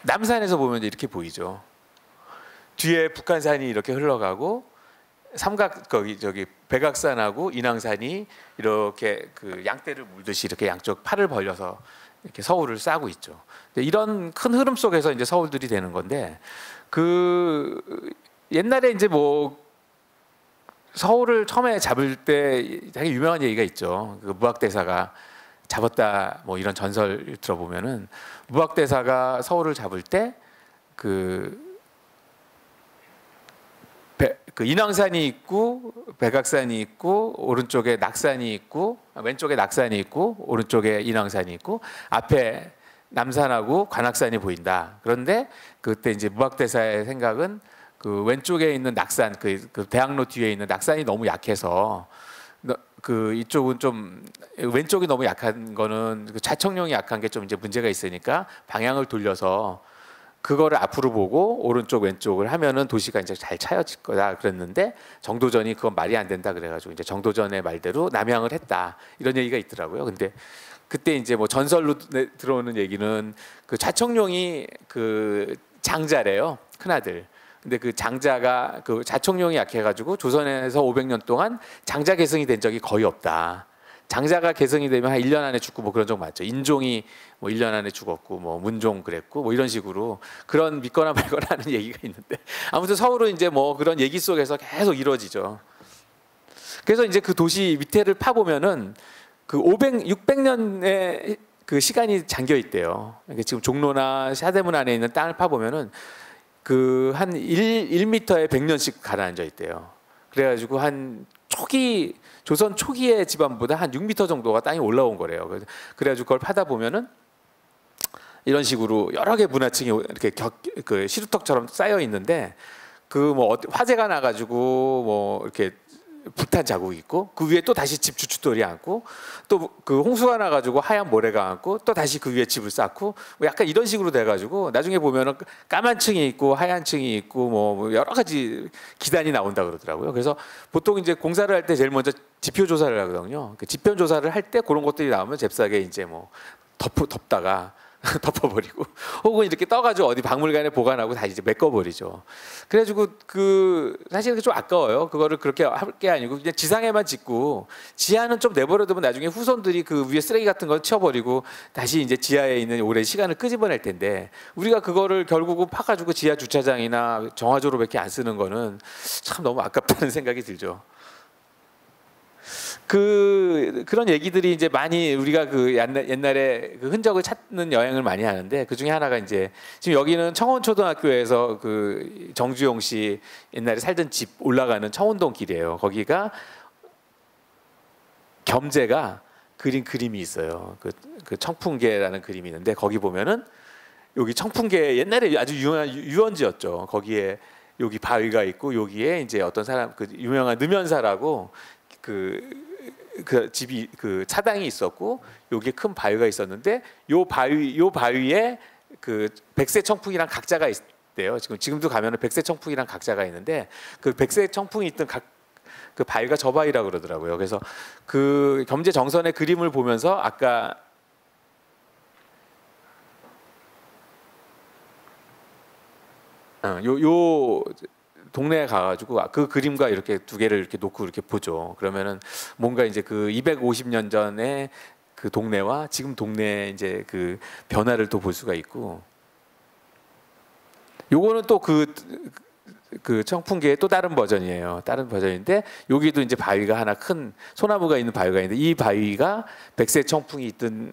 남산에서 보면 이렇게 보이죠. 뒤에 북한산이 이렇게 흘러가고, 저기 백악산하고 인왕산이 이렇게 그 양떼를 물듯이 이렇게 양쪽 팔을 벌려서 이렇게 서울을 싸고 있죠. 이런 큰 흐름 속에서 이제 서울들이 되는 건데, 옛날에 이제 뭐 서울을 처음에 잡을 때 되게 유명한 얘기가 있죠. 그 무학대사가 잡았다, 뭐 이런 전설 들어보면은, 무학대사가 서울을 잡을 때 그 인왕산이 있고 백악산이 있고, 오른쪽에 낙산이 있고, 왼쪽에 낙산이 있고, 오른쪽에 인왕산이 있고, 앞에 남산하고 관악산이 보인다. 그런데 그때 이제 무학대사의 생각은 그 왼쪽에 있는 낙산, 그 대학로 뒤에 있는 낙산이 너무 약해서 그 이쪽은 좀 왼쪽이 너무 약한 거는 그 좌청룡이 약한 게 좀 이제 문제가 있으니까 방향을 돌려서 그거를 앞으로 보고 오른쪽 왼쪽을 하면은 도시가 이제 잘 차여질 거다 그랬는데 정도전이 그건 말이 안 된다 그래가지고 이제 정도전의 말대로 남향을 했다 이런 얘기가 있더라고요. 근데 그때 이제 뭐 전설로 들어오는 얘기는 그 좌청룡이 그 장자래요, 큰아들. 근데 그 장자가 그 좌청룡이 약해가지고 조선에서 500년 동안 장자 계승이 된 적이 거의 없다. 장자가 계승이 되면 한 1년 안에 죽고 뭐 그런 적 맞죠. 인종이 뭐 1년 안에 죽었고 뭐 문종 그랬고 뭐 이런 식으로 그런 믿거나 말거나 하는 얘기가 있는데 아무튼 서울은 이제 뭐 그런 얘기 속에서 계속 이루어지죠. 그래서 이제 그 도시 밑에를 파보면은 그 600년의 그 시간이 잠겨 있대요. 그러니까 지금 종로나 사대문 안에 있는 땅을 파보면은 그 한 1m에 100년씩 가라앉아 있대요. 그래가지고 한 조선 초기의 집안보다 한 6m 정도가 땅이 올라온 거래요. 그래가지고 그걸 파다 보면은 이런 식으로 여러 개 문화층이 이렇게 그 시루떡처럼 쌓여 있는데 그 뭐 화재가 나가지고 뭐 이렇게 불탄 자국이 있고 그 위에 또 다시 집 주춧돌이 앉고 또 그 홍수가 나가지고 하얀 모래가 앉고 또 다시 그 위에 집을 쌓고 뭐 약간 이런 식으로 돼가지고 나중에 보면은 까만 층이 있고 하얀 층이 있고 뭐 여러 가지 기단이 나온다 그러더라고요. 그래서 보통 이제 공사를 할 때 제일 먼저 지표 조사를 하거든요. 그 지표 조사를 할 때 그런 것들이 나오면 잽싸게 이제 뭐 덮다가 덮어버리고 혹은 이렇게 떠가지고 어디 박물관에 보관하고 다 이제 메꿔버리죠. 그래가지고 그 사실 좀 아까워요. 그거를 그렇게 할 게 아니고 그냥 지상에만 짓고 지하는 좀 내버려두면 나중에 후손들이 그 위에 쓰레기 같은 거 치워버리고 다시 이제 지하에 있는 오랜 시간을 끄집어낼 텐데 우리가 그거를 결국은 파가지고 지하 주차장이나 정화조로밖에 안 쓰는 거는 참 너무 아깝다는 생각이 들죠. 그런 얘기들이 이제 많이 우리가 그 옛날에 그 흔적을 찾는 여행을 많이 하는데 그 중에 하나가 이제 지금 여기는 청원초등학교에서 그 정주영 씨 옛날에 살던 집 올라가는 청운동 길이에요. 거기가 겸재가 그린 그림이 있어요. 그 청풍계라는 그림이 있는데 거기 보면은 여기 청풍계 옛날에 아주 유명한 유원지였죠. 거기에 여기 바위가 있고 여기에 이제 어떤 사람 그 유명한 느면사라고 그 집이 그 차당이 있었고 여기에 큰 바위가 있었는데 요 바위에 그 백세 청풍이랑 각자가 있대요. 지금도 가면은 백세 청풍이랑 각자가 있는데 그 백세 청풍이 있던 그 바위가 저 바위라고 그러더라고요. 그래서 그 겸재 정선의 그림을 보면서 아까 요 동네에 가가지고 그 그림과 이렇게 두 개를 이렇게 놓고 이렇게 보죠. 그러면은 뭔가 이제 그 250년 전에 그 동네와 지금 동네의 이제 그 변화를 또 볼 수가 있고, 요거는 또 그 청풍계의 또 다른 버전이에요. 다른 버전인데 여기도 이제 바위가 하나 큰 소나무가 있는 바위가 있는데 이 바위가 백세 청풍이 있던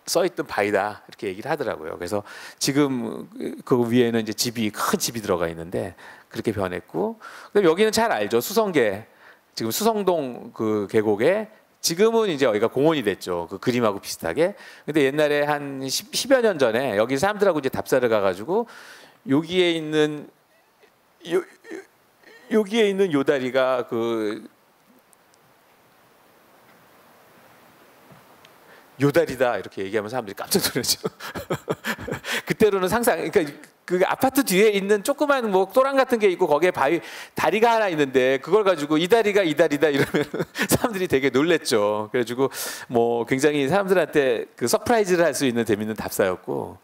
써있던 바위다 이렇게 얘기를 하더라고요. 그래서 지금 그 위에는 이제 큰 집이 들어가 있는데 그렇게 변했고, 그다음에 여기는 잘 알죠. 수성계, 지금 수성동 그 계곡에 지금은 이제 여기가 공원이 됐죠. 그 그림하고 비슷하게. 근데 옛날에 한 10여 년 전에 여기 사람들하고 이제 답사를 가가지고 여기에 있는 여기에 있는 요 다리가 그 요다리다 이렇게 얘기하면 사람들이 깜짝 놀라죠. 그때로는 상상, 그러니까 그 아파트 뒤에 있는 조그만 뭐 또랑 같은 게 있고 거기에 다리가 하나 있는데 그걸 가지고 이 다리다 이러면 사람들이 되게 놀랬죠. 그래가지고 뭐 굉장히 사람들한테 그 서프라이즈를 할 수 있는 재밌는 답사였고,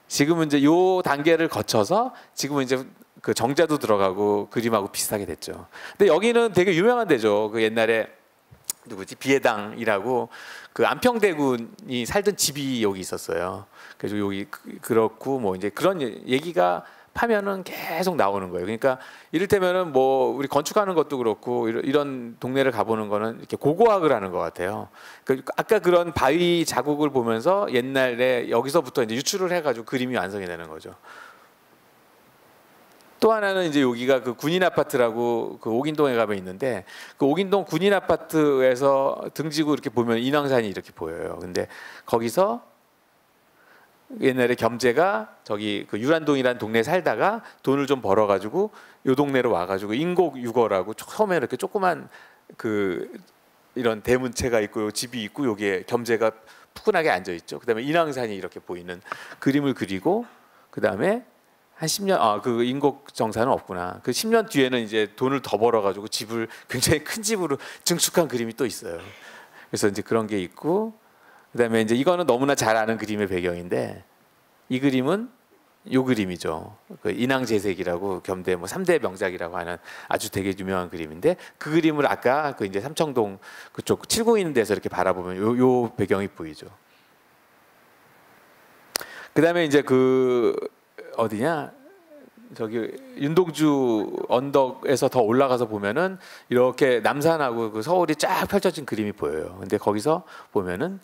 지금은 이제 요 단계를 거쳐서 지금은 이제 그 정자도 들어가고 그림하고 비슷하게 됐죠. 근데 여기는 되게 유명한 데죠. 그 옛날에 누구지? 비해당이라고 그 안평대군이 살던 집이 여기 있었어요. 그래서 여기 그렇고 뭐 이제 그런 얘기가 파면은 계속 나오는 거예요. 그러니까 이를테면은 뭐 우리 건축하는 것도 그렇고 이런 동네를 가보는 거는 이렇게 고고학을 하는 것 같아요. 그러니까 아까 그런 바위 자국을 보면서 옛날에 여기서부터 이제 유출을 해가지고 그림이 완성이 되는 거죠. 또 하나는 이제 여기가 그 군인 아파트라고 그 옥인동에 가면 있는데 그 옥인동 군인 아파트에서 등지고 이렇게 보면 인왕산이 이렇게 보여요. 근데 거기서 옛날에 겸재가 저기 그 유란동이라는 동네에 살다가 돈을 좀 벌어가지고 요 동네로 와가지고 인곡6호라고 처음에 이렇게 조그만 그 이런 대문체가 있고 집이 있고 여기에 겸재가 푸근하게 앉아 있죠. 그다음에 인왕산이 이렇게 보이는 그림을 그리고 그다음에 한 10년 그 인곡 정사는 없구나. 그 10년 뒤에는 이제 돈을 더 벌어가지고 집을 굉장히 큰 집으로 증축한 그림이 또 있어요. 그래서 이제 그런 게 있고 그다음에 이제 이거는 너무나 잘 아는 그림의 배경인데 이 그림은 요 그림이죠. 그 인왕제색이라고 겸대 뭐 3대 명작이라고 하는 아주 되게 유명한 그림인데 그 그림을 아까 그 이제 삼청동 그쪽 칠고 있는 데서 이렇게 바라보면 요 배경이 보이죠. 그다음에 이제 그 어디냐 저기 윤동주 언덕에서 더 올라가서 보면은 이렇게 남산하고 그 서울이 쫙 펼쳐진 그림이 보여요. 근데 거기서 보면은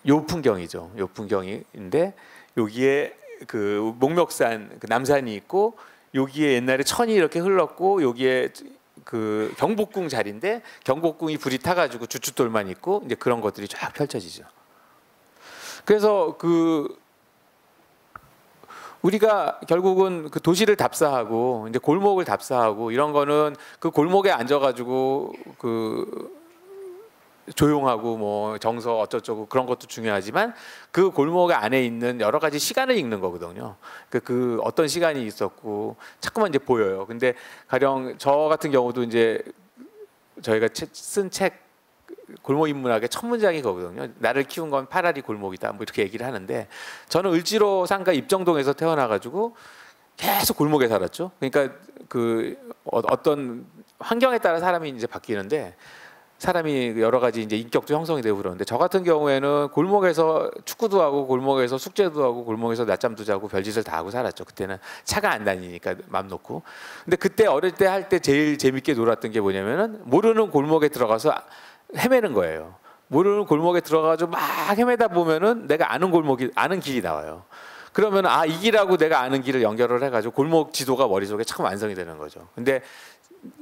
요 풍경이죠. 요 풍경인데 여기에 그 목멱산 그 남산이 있고 여기에 옛날에 천이 이렇게 흘렀고 여기에 그 경복궁 자리인데 경복궁이 불이 타가지고 주춧돌만 있고 이제 그런 것들이 쫙 펼쳐지죠. 그래서 그 우리가 결국은 그 도시를 답사하고 이제 골목을 답사하고 이런 거는 그 골목에 앉아가지고 그 조용하고 뭐 정서 어쩌고 그런 것도 중요하지만 그 골목 안에 있는 여러 가지 시간을 읽는 거거든요. 그 어떤 시간이 있었고 자꾸만 이제 보여요. 근데 가령 저 같은 경우도 이제 저희가 쓴 책 골목 인문학의 첫 문장이 거거든요. 나를 키운 건 파라리 골목이다. 뭐 이렇게 얘기를 하는데 저는 을지로 상가 입정동에서 태어나가지고 계속 골목에 살았죠. 그러니까 그 어떤 환경에 따라 사람이 이제 바뀌는데. 사람이 여러 가지 이제 인격도 형성이 되고 그러는데 저 같은 경우에는 골목에서 축구도 하고 골목에서 숙제도 하고 골목에서 낮잠도 자고 별짓을 다 하고 살았죠. 그때는 차가 안 다니니까 맘 놓고. 근데 그때 어릴 때 할 때 제일 재밌게 놀았던 게 뭐냐면은 모르는 골목에 들어가서 헤매는 거예요. 모르는 골목에 들어가서 막 헤매다 보면은 내가 아는 길이 나와요. 그러면 이 길하고 내가 아는 길을 연결을 해가지고 골목 지도가 머릿속에 참 완성이 되는 거죠. 근데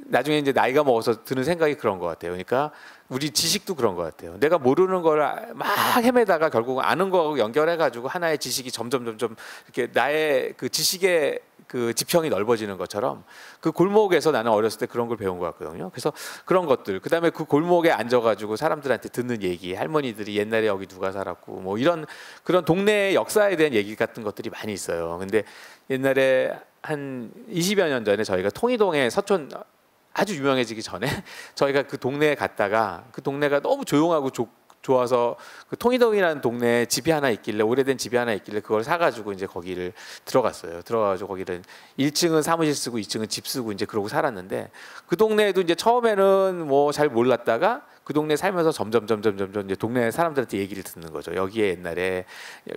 나중에 이제 나이가 먹어서 드는 생각이 그런 것 같아요. 그러니까 우리 지식도 그런 것 같아요. 내가 모르는 걸 막 헤매다가 결국 아는 거하고 연결해가지고 하나의 지식이 점점 이렇게 나의 그 지식의 그 지평이 넓어지는 것처럼 그 골목에서 나는 어렸을 때 그런 걸 배운 것 같거든요. 그래서 그런 것들, 그다음에 그 골목에 앉아가지고 사람들한테 듣는 얘기, 할머니들이 옛날에 여기 누가 살았고 뭐 이런 그런 동네의 역사에 대한 얘기 같은 것들이 많이 있어요. 근데 옛날에 한 20여 년 전에 저희가 통이동에 서촌 아주 유명해지기 전에 저희가 그 동네에 갔다가 그 동네가 너무 조용하고 좋아서 그 통이동이라는 동네에 집이 하나 있길래 오래된 집이 하나 있길래 그걸 사가지고 이제 거기를 들어갔어요. 들어가가지고 거기를 1층은 사무실 쓰고 2층은 집 쓰고 이제 그러고 살았는데 그 동네에도 이제 처음에는 뭐 잘 몰랐다가 그 동네 살면서 점점 이제 동네 사람들한테 얘기를 듣는 거죠. 여기에 옛날에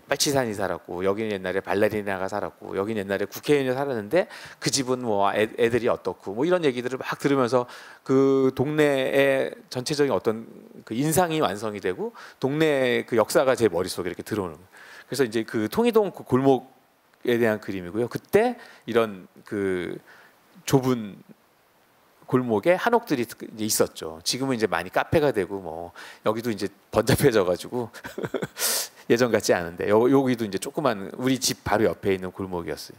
빨치산이 살았고 여기는 옛날에 발레리나가 살았고 여기는 옛날에 국회의원이 살았는데 그 집은 뭐 애들이 어떻고 뭐 이런 얘기들을 막 들으면서 그 동네의 전체적인 어떤 그 인상이 완성이 되고 동네의 그 역사가 제 머릿속에 이렇게 들어오는 거예요. 그래서 이제 그 통이동 그 골목에 대한 그림이고요. 그때 이런 그 좁은 골목에 한옥들이 있었죠. 지금은 이제 많이 카페가 되고 뭐 여기도 이제 번잡해져가지고 예전 같지 않은데 여기도 이제 조그만 우리 집 바로 옆에 있는 골목이었어요.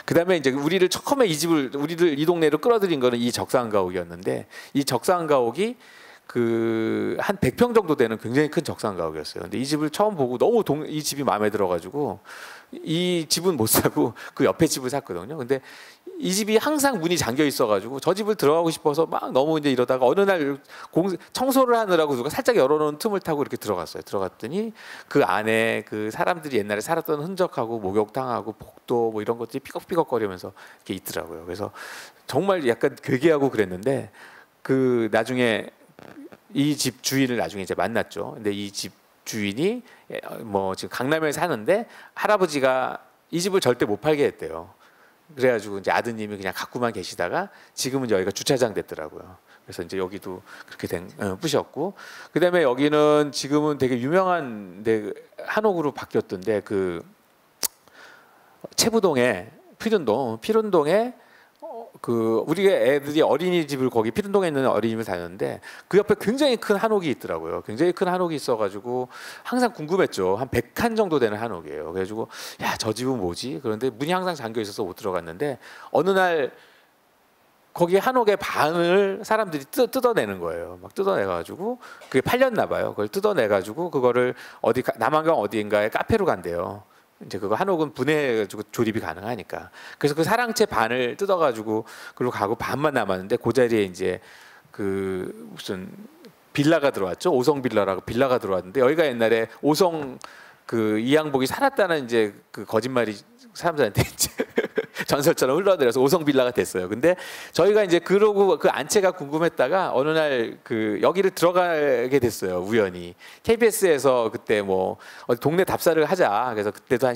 그다음에 이제 우리를 처음에 우리를 이 동네로 끌어들인 거는 이 적산가옥이었는데 이 적산가옥이 그 한 100평 정도 되는 굉장히 큰 적산가옥이었어요. 근데 이 집을 처음 보고 너무 이 집이 마음에 들어가지고 이 집은 못 사고 그 옆에 집을 샀거든요. 근데 이 집이 항상 문이 잠겨 있어가지고 저 집을 들어가고 싶어서 막 너무 이제 이러다가 어느 날 청소를 하느라고 누가 살짝 열어놓은 틈을 타고 이렇게 들어갔어요. 들어갔더니 그 안에 그 사람들이 옛날에 살았던 흔적하고 목욕탕하고 복도 뭐 이런 것들이 삐걱삐걱거리면서 이렇게 있더라고요. 그래서 정말 약간 괴괴하고 그랬는데 그 나중에 이 집 주인을 나중에 이제 만났죠. 근데 이 집 주인이 뭐 지금 강남에 사는데 할아버지가 이 집을 절대 못 팔게 했대요. 그래가지고 이제 아드님이 그냥 갖고만 계시다가 지금은 여기가 주차장 됐더라고요. 그래서 이제 여기도 그렇게 부셨고, 그다음에 여기는 지금은 되게 유명한 데 한옥으로 바뀌었던데 그 채부동에 피른동에 우리 애들이 어린이집을 거기 피른동에 있는 어린이집을 다녔는데 그 옆에 굉장히 큰 한옥이 있더라고요. 굉장히 큰 한옥이 있어가지고 항상 궁금했죠. 한 100칸 정도 되는 한옥이에요. 그래가지고 야, 저 집은 뭐지? 그런데 문이 항상 잠겨 있어서 못 들어갔는데 어느 날 거기 한옥의 반을 사람들이 뜯어내는 거예요. 막 뜯어내가지고 그게 팔렸나 봐요. 그걸 뜯어내가지고 그거를 남한강 어디인가에 카페로 간대요. 이제 그거 한옥은 분해해가지고 조립이 가능하니까. 그래서 그 사랑채 반을 뜯어가지고 그걸로 가고 반만 남았는데 그 자리에 이제 그 무슨 빌라가 들어왔죠. 오성 빌라라고 빌라가 들어왔는데 여기가 옛날에 오성 그 이양복이 살았다는 이제 그 거짓말이 사람들한테 이제 전설처럼 흘러들어서 오성 빌라가 됐어요. 근데 저희가 이제 그러고 그 안채가 궁금했다가 어느 날 그 여기를 들어가게 됐어요. 우연히 KBS에서 그때 뭐 어디 동네 답사를 하자. 그래서 그때도 한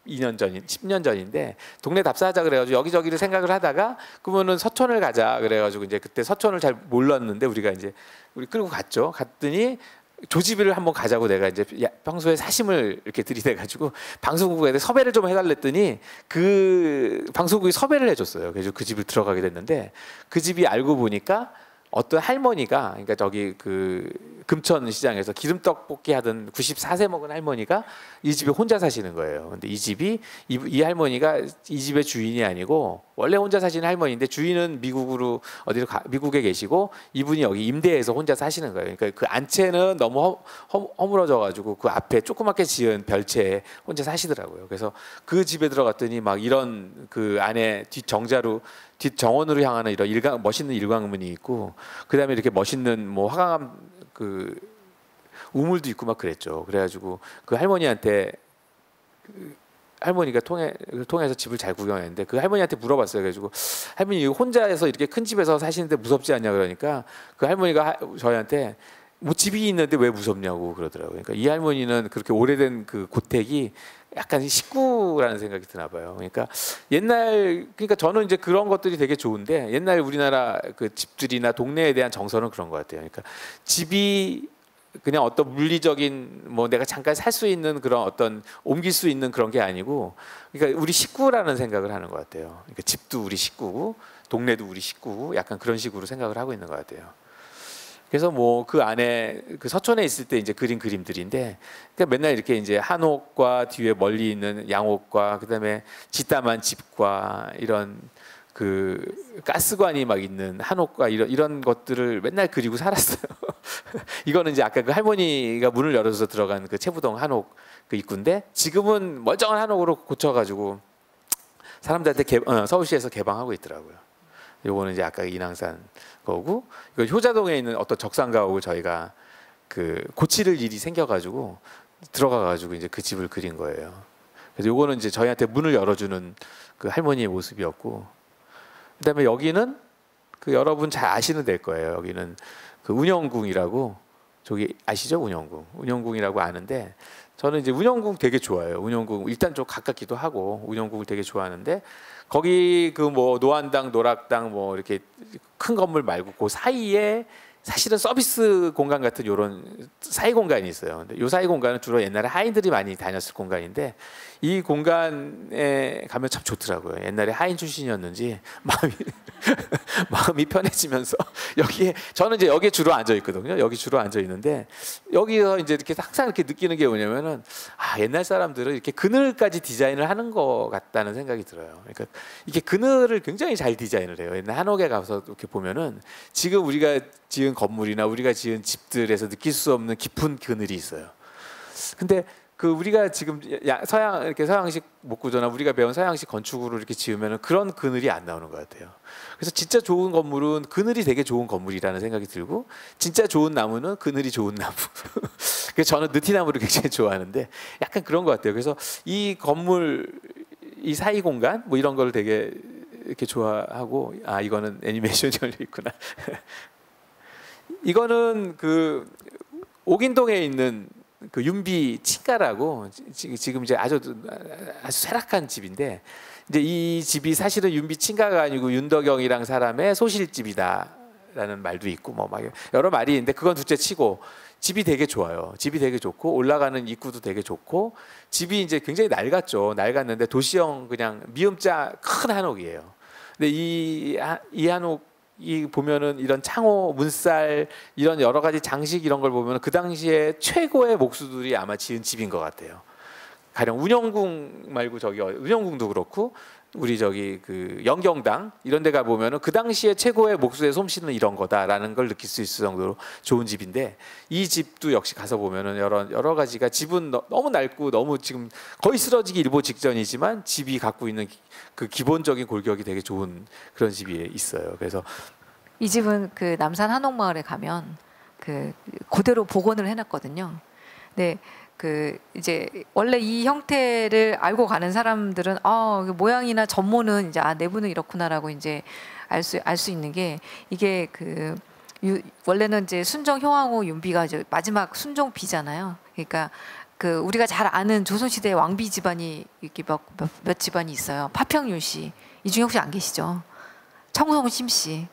10년 전인데 동네 답사하자 그래가지고 여기저기를 생각을 하다가 그러면은 서촌을 가자 그래가지고 이제 그때 서촌을 잘 몰랐는데 우리 끌고 갔죠. 갔더니 조지비를 한번 가자고 내가 이제 평소에 사심을 이렇게 들이대가지고 방송국에 섭외를 좀 해달랬더니 그 방송국이 섭외를 해줬어요. 그래서 그 집을 들어가게 됐는데 그 집이 알고 보니까 어떤 할머니가 그러니까 저기 그 금천 시장에서 기름떡볶이 하던 94세 먹은 할머니가 이 집에 혼자 사시는 거예요. 근데 이 집이 이 할머니가 이 집의 주인이 아니고 원래 혼자 사시는 할머니인데 주인은 미국에 계시고 이분이 여기 임대해서 혼자 사시는 거예요. 그러니까 그 안채는 너무 허물어져 가지고 그 앞에 조그맣게 지은 별채에 혼자 사시더라고요. 그래서 그 집에 들어갔더니 막 이런 그 안에 뒷정원으로 향하는 이런 멋있는 일광문이 있고 그다음에 이렇게 멋있는 뭐 화강암 그 우물도 있고 막 그랬죠. 그래가지고 그 할머니한테 할머니가 통해서 집을 잘 구경했는데 그 할머니한테 물어봤어요. 그래가지고 할머니 혼자서 이렇게 큰 집에서 사시는데 무섭지 않냐 그러니까 그 할머니가 저희한테 뭐 집이 있는데 왜 무섭냐고 그러더라고요. 그러니까 이 할머니는 그렇게 오래된 그 고택이 약간 식구라는 생각이 드나 봐요. 그러니까 저는 이제 그런 것들이 되게 좋은데 옛날 우리나라 그 집들이나 동네에 대한 정서는 그런 것 같아요. 그러니까 집이 그냥 어떤 물리적인 뭐 내가 잠깐 살 수 있는 그런 어떤 옮길 수 있는 그런 게 아니고 그러니까 우리 식구라는 생각을 하는 것 같아요. 그러니까 집도 우리 식구고 동네도 우리 식구고 약간 그런 식으로 생각을 하고 있는 것 같아요. 그래서 뭐 그 안에 그 서촌에 있을 때 이제 그린 그림들인데 그러니까 맨날 이렇게 이제 한옥과 뒤에 멀리 있는 양옥과 그다음에 짓담한 집과 이런 그 가스관이 막 있는 한옥과 이런 것들을 맨날 그리고 살았어요. 이거는 이제 아까 그 할머니가 문을 열어서 들어간 그 채부동 한옥 그 입구인데 지금은 멀쩡한 한옥으로 고쳐가지고 사람들한테 서울시에서 개방하고 있더라고요. 요거는 이제 아까 인왕산 거고 이거 효자동에 있는 어떤 적산가옥을 저희가 그 고칠 일이 생겨가지고 들어가가지고 이제 그 집을 그린 거예요. 그래서 요거는 이제 저희한테 문을 열어주는 그 할머니의 모습이었고 그다음에 여기는 그 여러분 잘 아시는 데일 거예요. 여기는 그 운영궁이라고 저기 아시죠? 운영궁이라고 아는데 저는 이제 운영궁 되게 좋아해요. 운영궁 일단 좀 가깝기도 하고 운영궁을 되게 좋아하는데 거기 그 뭐 노안당, 노락당 뭐 이렇게 큰 건물 말고 그 사이에 사실은 서비스 공간 같은 이런 사이 공간이 있어요. 근데 이 사이 공간은 주로 옛날에 하인들이 많이 다녔을 공간인데 이 공간에 가면 참 좋더라고요. 옛날에 하인 출신이었는지 마음이 편해지면서 여기에 저는 이제 여기에 주로 앉아 있거든요. 여기 주로 앉아 있는데 여기서 이제 이렇게 항상 이렇게 느끼는 게 뭐냐면은 옛날 사람들은 이렇게 그늘까지 디자인을 하는 것 같다는 생각이 들어요. 그러니까 이게 그늘을 굉장히 잘 디자인을 해요. 옛날 한옥에 가서 이렇게 보면은 지금 우리가 지은 건물이나 우리가 지은 집들에서 느낄 수 없는 깊은 그늘이 있어요. 근데 그 우리가 지금 서양식 목구조나 우리가 배운 서양식 건축으로 이렇게 지으면 그런 그늘이 안 나오는 것 같아요. 그래서 진짜 좋은 건물은 그늘이 되게 좋은 건물이라는 생각이 들고 진짜 좋은 나무는 그늘이 좋은 나무. 그래서 저는 느티나무를 굉장히 좋아하는데 약간 그런 것 같아요. 그래서 이 건물 이 사이 공간 뭐 이런 걸 되게 이렇게 좋아하고 이거는 애니메이션이 열려 있구나. 이거는 그 옥인동에 있는 그 윤비 치가라고 지금 이제 아주 쇠락한 집인데 이제 이 집이 사실은 윤비 친가가 아니고 윤덕영이랑 사람의 소실집이다라는 말도 있고 뭐 막 여러 말이 있는데 그건 둘째치고 집이 되게 좋아요. 집이 되게 좋고 올라가는 입구도 되게 좋고 집이 이제 굉장히 낡았죠. 낡았는데 도시형 그냥 미음자 큰 한옥이에요. 근데 이 한옥이 보면은 이런 창호, 문살 이런 여러 가지 장식 이런 걸 보면 그 당시에 최고의 목수들이 아마 지은 집인 것 같아요. 가령 운영궁 말고 저기 운영궁도 그렇고 우리 저기 그 영경당 이런 데 가 보면은 그 당시에 최고의 목수의 솜씨는 이런 거다라는 걸 느낄 수 있을 정도로 좋은 집인데 이 집도 역시 가서 보면은 여러 가지가 집은 너무 낡고 너무 지금 거의 쓰러지기 일보 직전이지만 집이 갖고 있는 그 기본적인 골격이 되게 좋은 그런 집이 있어요. 그래서 이 집은 그 남산 한옥마을에 가면 그 그대로 복원을 해놨거든요. 네. 그 이제 원래 이 형태를 알고 가는 사람들은 모양이나 전모는 이제 내부는 이렇구나라고 이제 알 수 있는 게 이게 그 원래는 이제 순정 효왕후 윤비가 이제 마지막 순종 비잖아요. 그러니까 그 우리가 잘 아는 조선시대 왕비 집안이 이렇게 몇 집안이 있어요. 파평윤 씨, 이 중에 혹시 안 계시죠? 청송심 씨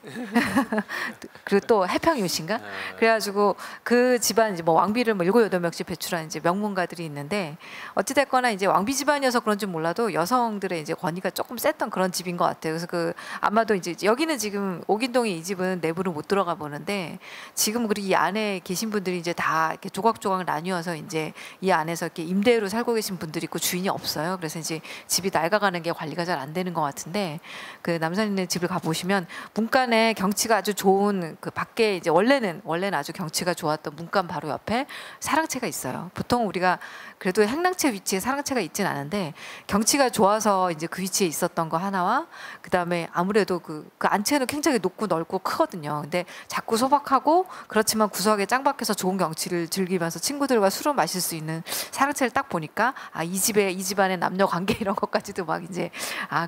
그리고 또 해평윤 씨인가? 그래가지고 그 집안 이제 뭐 왕비를 뭐 7-8명씩 배출한 이제 명문가들이 있는데 어찌됐거나 이제 왕비 집안이어서 그런지 몰라도 여성들의 이제 권위가 조금 셌던 그런 집인 것 같아요. 그래서 그 아마도 이제 여기는 지금 옥인동의 이 집은 내부를 못 들어가 보는데 지금 그리고 이 안에 계신 분들이 이제 다 이렇게 조각조각 나뉘어서 이제 이 안에서 이렇게 임대로 살고 계신 분들이 있고 주인이 없어요. 그래서 이제 집이 낡아가는 게 관리가 잘 안 되는 것 같은데 그 남산있는 집을 보시면 문간에 경치가 아주 좋은 그 밖에 이제 원래는 아주 경치가 좋았던 문간 바로 옆에 사랑채가 있어요. 보통 우리가 그래도 행랑채 위치에 사랑채가 있진 않은데 경치가 좋아서 이제 그 위치에 있었던 거 하나와 그다음에 아무래도 그 안채는 굉장히 높고 넓고 크거든요. 근데 자꾸 소박하고 그렇지만 구석에 짱박혀서 좋은 경치를 즐기면서 친구들과 술을 마실 수 있는 사랑채를 딱 보니까 이 집안의 남녀 관계 이런 것까지도 막 이제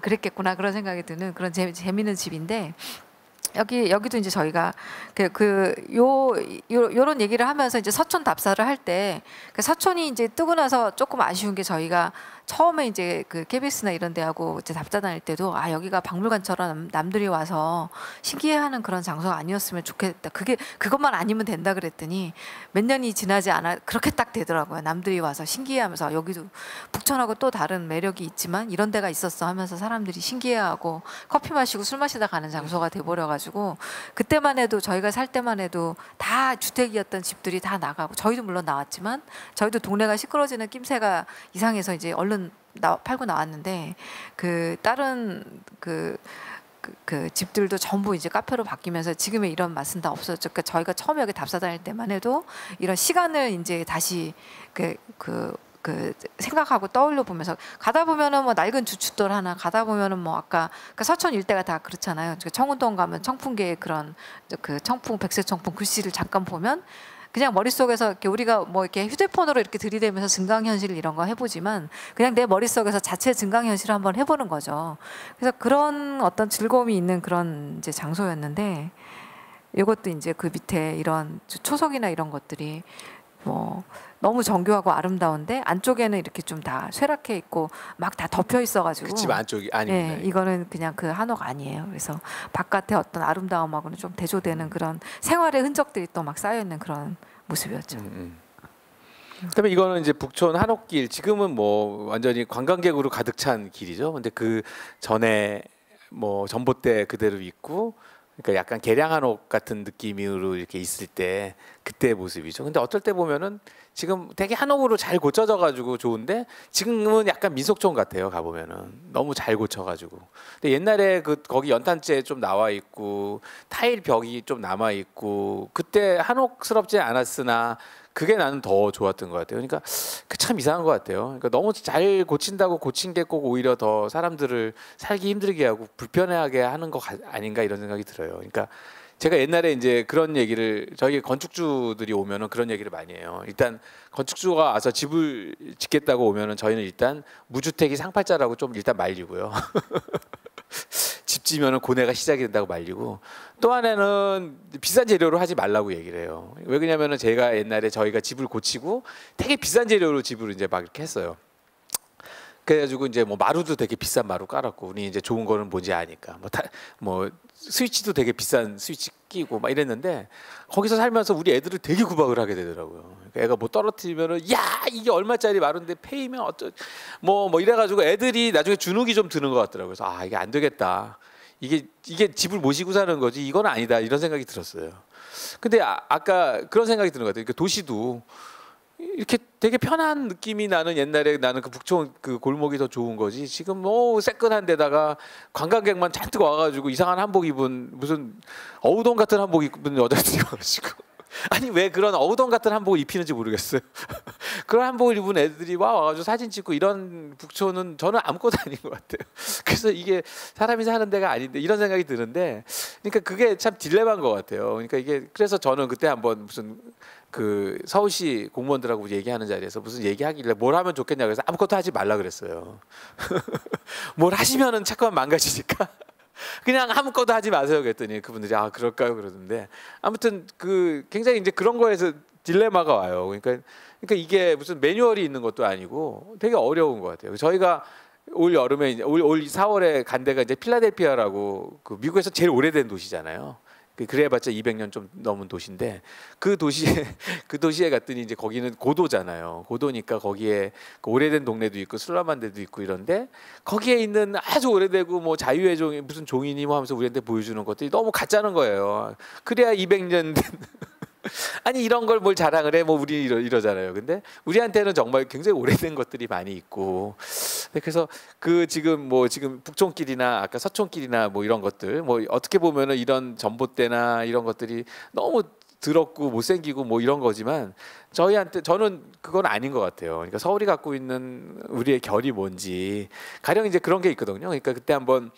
그랬겠구나 그런 생각이 드는 그런 재미있는 집인데 여기도 이제 저희가 요런 얘기를 하면서 이제 서촌 답사를 할 때 서촌이 이제 뜨고 나서 조금 아쉬운 게 저희가 처음에 이제 그 KBS나 이런 데하고 이제 답사 다닐 때도 여기가 박물관처럼 남들이 와서 신기해하는 그런 장소가 아니었으면 좋겠다. 그것만 아니면 된다 그랬더니 몇 년이 지나지 않아 그렇게 딱 되더라고요. 남들이 와서 신기해하면서 여기도 북촌하고 또 다른 매력이 있지만 이런 데가 있었어 하면서 사람들이 신기해하고 커피 마시고 술 마시다 가는 장소가 돼버려가지고 그때만 해도 저희가 살 때만 해도 다 주택이었던 집들이 다 나가고 저희도 물론 나왔지만 저희도 동네가 시끄러지는 낌새가 이상해서 이제 얼른 팔고 나왔는데 그 다른 그 집들도 전부 이제 카페로 바뀌면서 지금의 이런 맛은 다 없어졌죠. 그러니까 저희가 처음에 여기 답사 다닐 때만 해도 이런 시간을 이제 다시 생각하고 떠올려 보면서 가다 보면은 뭐 낡은 주춧돌 하나 가다 보면은 뭐 아까 서촌 일대가 다 그렇잖아요. 청운동 가면 청풍계의 그런 그 청풍 백색 청풍 글씨를 잠깐 보면 그냥 머릿속에서 이렇게 우리가 뭐 이렇게 휴대폰으로 이렇게 들이대면서 증강현실 이런 거 해보지만 그냥 내 머릿속에서 자체 증강현실을 한번 해보는 거죠. 그래서 그런 어떤 즐거움이 있는 그런 이제 장소였는데 이것도 이제 그 밑에 이런 초석이나 이런 것들이 뭐 너무 정교하고 아름다운데 안쪽에는 이렇게 좀 다 쇠락해 있고 막 다 덮여 있어가지고 그 집 안쪽이 아닙니다. 네, 이거는 그냥 그 한옥 아니에요. 그래서 바깥의 어떤 아름다움하고는 좀 대조되는 그런 생활의 흔적들이 또 막 쌓여 있는 그런 모습이었죠. 그다음에 이거는 이제 북촌 한옥길 지금은 뭐 완전히 관광객으로 가득 찬 길이죠. 근데 그 전에 뭐 전봇대 그대로 있고. 그러니까 약간 개량 한옥 같은 느낌으로 이렇게 있을 때 그때의 모습이죠. 근데 어떨 때 보면은 지금 되게 한옥으로 잘 고쳐져 가지고 좋은데 지금은 약간 민속촌 같아요. 가 보면은 너무 잘 고쳐 가지고. 근데 옛날에 거기 연탄재 좀 나와 있고 타일 벽이 좀 남아 있고 그때 한옥스럽지 않았으나 그게 나는 더 좋았던 것 같아요. 그러니까 참 이상한 것 같아요. 그러니까 너무 잘 고친다고 고친 게 꼭 오히려 더 사람들을 살기 힘들게 하고 불편하게 하는 거 아닌가 이런 생각이 들어요. 그러니까 제가 옛날에 이제 그런 얘기를 저희 건축주들이 오면은 그런 얘기를 많이 해요. 일단 건축주가 와서 집을 짓겠다고 오면은 저희는 일단 무주택이 상팔자라고 좀 일단 말리고요. 집 지면은 고뇌가 시작이 된다고 말리고 또 하나는 비싼 재료로 하지 말라고 얘기를 해요. 왜 그러냐면은 제가 옛날에 저희가 집을 고치고 되게 비싼 재료로 집을 이제 막 이렇게 했어요. 그래가지고 이제 뭐 마루도 되게 비싼 마루 깔았고 우리 이제 좋은 거는 뭔지 아니까 뭐 스위치도 되게 비싼 스위치 끼고 막 이랬는데 거기서 살면서 우리 애들을 되게 구박을 하게 되더라고요. 그러니까 애가 뭐 떨어뜨리면은 야 이게 얼마짜리 마루인데 페이면 어쩌 뭐 이래가지고 애들이 나중에 주눅이 좀 드는 것 같더라고요. 그래서 이게 안 되겠다. 이게 집을 모시고 사는 거지 이건 아니다 이런 생각이 들었어요. 근데 아까 그런 생각이 드는 것 같아요. 그러니까 도시도 이렇게 되게 편한 느낌이 나는 옛날에 나는 그 북촌 그 골목이 더 좋은 거지. 지금 뭐 새끈한 데다가 관광객만 잔뜩 와가지고 이상한 한복 입은 무슨 어우동 같은 한복 입은 여자들이 와가지고 아니 왜 그런 어우동 같은 한복을 입히는지 모르겠어요. 그런 한복을 입은 애들이 와가지고 사진 찍고 이런 북촌은 저는 아무것도 아닌 것 같아요. 그래서 이게 사람이 사는 데가 아닌데 이런 생각이 드는데, 그러니까 그게 참 딜레마인 것 같아요. 그러니까 이게 그래서 저는 그때 한번 무슨 그 서울시 공무원들하고 얘기하는 자리에서 무슨 얘기하길래 뭘 하면 좋겠냐 그래서 아무것도 하지 말라 그랬어요. 뭘 하시면은 자꾸만 망가지니까 그냥 아무것도 하지 마세요 그랬더니 그분들이 아 그럴까요 그러던데, 아무튼 그 굉장히 이제 그런 거에서 딜레마가 와요. 그러니까 이게 무슨 매뉴얼이 있는 것도 아니고 되게 어려운 것 같아요. 저희가 올 여름에 이제 올 4월에 간 데가 이제 필라델피아라고 그 미국에서 제일 오래된 도시잖아요. 그래봤자 200년 좀 넘은 도시인데 그 도시에 갔더니 이제 거기는 고도잖아요. 고도니까 거기에 그 오래된 동네도 있고 슬럼한 데도 있고 이런데 거기에 있는 아주 오래되고 뭐 자유의 종 무슨 종이니 뭐 하면서 우리한테 보여주는 것들이 너무 가짜는 거예요. 그래야 200년 된 아니 이런 걸 뭘 자랑을 해 뭐 우리 이러잖아요. 근데 우리한테는 정말 굉장히 오래된 것들이 많이 있고, 그래서 그 지금 북촌길이나 아까 서촌길이나 뭐 이런 것들 뭐 어떻게 보면은 이런 전봇대나 이런 것들이 너무 더럽고 못생기고 뭐 이런 거지만 저는 그건 아닌 것 같아요. 그러니까 서울이 갖고 있는 우리의 결이 뭔지 가령 이제 그런 게 있거든요. 그러니까 그때 한번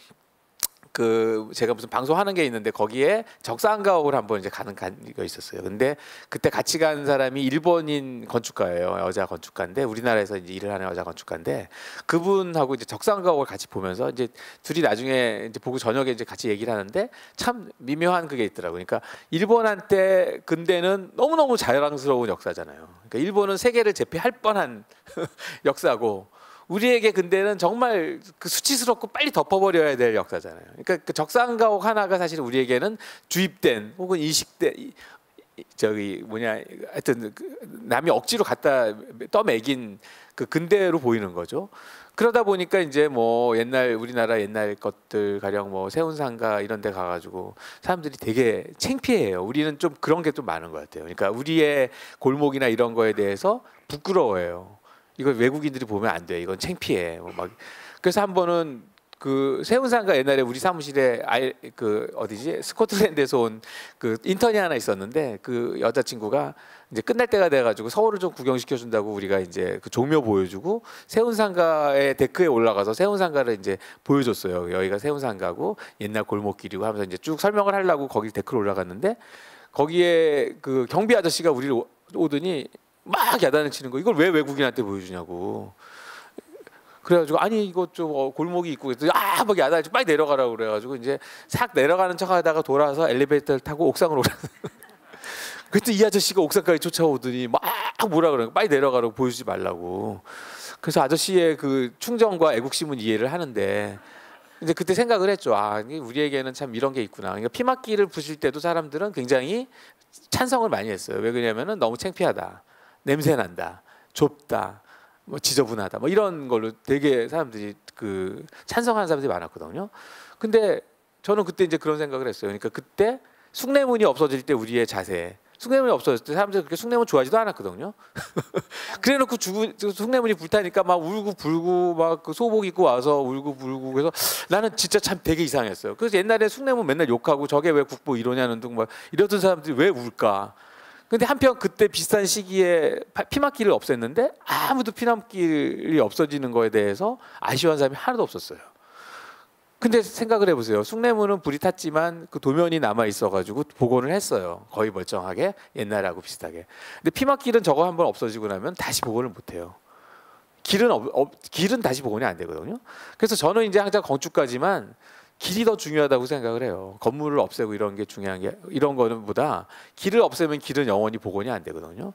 그 제가 무슨 방송하는 게 있는데 거기에 적산가옥을 한번 이제 가는 거 있었어요. 근데 그때 같이 간 사람이 일본인 건축가예요. 여자 건축가인데 우리나라에서 이제 일을 하는 여자 건축가인데 그분하고 이제 적산가옥을 같이 보면서 이제 둘이 나중에 이제 보고 저녁에 이제 같이 얘기를 하는데 참 미묘한 그게 있더라고요. 그러니까 일본한테 근대는 너무너무 자랑스러운 역사잖아요. 그러니까 일본은 세계를 제패할 뻔한 역사고 우리에게 근대는 정말 그 수치스럽고 빨리 덮어버려야 될 역사잖아요. 그러니까 그 적산가옥 하나가 사실 우리에게는 주입된 혹은 인식된 하여튼 남이 억지로 갖다 떠먹인 그 근대로 보이는 거죠. 그러다 보니까 이제 뭐 우리나라 옛날 것들 가령 뭐 세운상가 이런 데 가가지고 사람들이 되게 창피해요. 우리는 좀 그런 게 좀 많은 것 같아요. 그러니까 우리의 골목이나 이런 거에 대해서 부끄러워해요. 이걸 외국인들이 보면 안 돼. 이건 창피해. 그래서 한 번은 그 세운상가 옛날에 우리 사무실에 그 어디지 스코틀랜드에서 온 그 인턴이 하나 있었는데 그 여자친구가 이제 끝날 때가 돼가지고 서울을 좀 구경시켜 준다고 우리가 이제 그 종묘 보여주고 세운상가의 데크에 올라가서 세운상가를 이제 보여줬어요. 여기가 세운상가고 옛날 골목길이고 하면서 이제 쭉 설명을 하려고 거기 데크로 올라갔는데 거기에 그 경비 아저씨가 우리를 오더니 막 야단을 치는 거. 이걸 왜 외국인한테 보여주냐고. 그래가지고 아니 이거 좀 골목이 있고 그랬더니 막 야단을 치고 빨리 내려가라고 그래가지고 이제 싹 내려가는 척하다가 돌아서 엘리베이터를 타고 옥상으로 올라. 그때 이 아저씨가 옥상까지 쫓아오더니 막 뭐라 그러는 거야. 빨리 내려가라고 보여주지 말라고. 그래서 아저씨의 그 충정과 애국심은 이해를 하는데 이제 그때 생각을 했죠. 우리에게는 참 이런 게 있구나. 그러니까 피막기를 부실 때도 사람들은 굉장히 찬성을 많이 했어요. 왜 그러냐면은 너무 창피하다. 냄새 난다, 좁다, 뭐 지저분하다, 뭐 이런 걸로 되게 사람들이 그 찬성하는 사람들이 많았거든요. 근데 저는 그때 이제 그런 생각을 했어요. 그러니까 그때 숭례문이 없어질 때 우리의 자세, 숭례문이 없어졌을 때 사람들이 그렇게 숭례문 좋아하지도 않았거든요. 그래놓고 숭례문이 불타니까 막 울고 불고 막 그 소복 입고 와서 울고 불고 그래서 나는 진짜 참 되게 이상했어요. 그래서 옛날에 숭례문 맨날 욕하고 저게 왜 국보 이러냐는 등 막 이러던 사람들이 왜 울까? 근데 한편 그때 비슷한 시기에 피막길을 없앴는데 아무도 피막길이 없어지는 거에 대해서 아쉬워하는 사람이 하나도 없었어요. 근데 생각을 해보세요. 숭례문은 불이 탔지만 그 도면이 남아 있어가지고 복원을 했어요. 거의 멀쩡하게 옛날하고 비슷하게. 근데 피막길은 저거 한번 없어지고 나면 다시 복원을 못해요. 길은 다시 복원이 안 되거든요. 그래서 저는 이제 항상 건축가지만 길이 더 중요하다고 생각을 해요. 건물을 없애고 이런 게 중요한 게 이런 거는 보다 길을 없애면 길은 영원히 복원이 안 되거든요.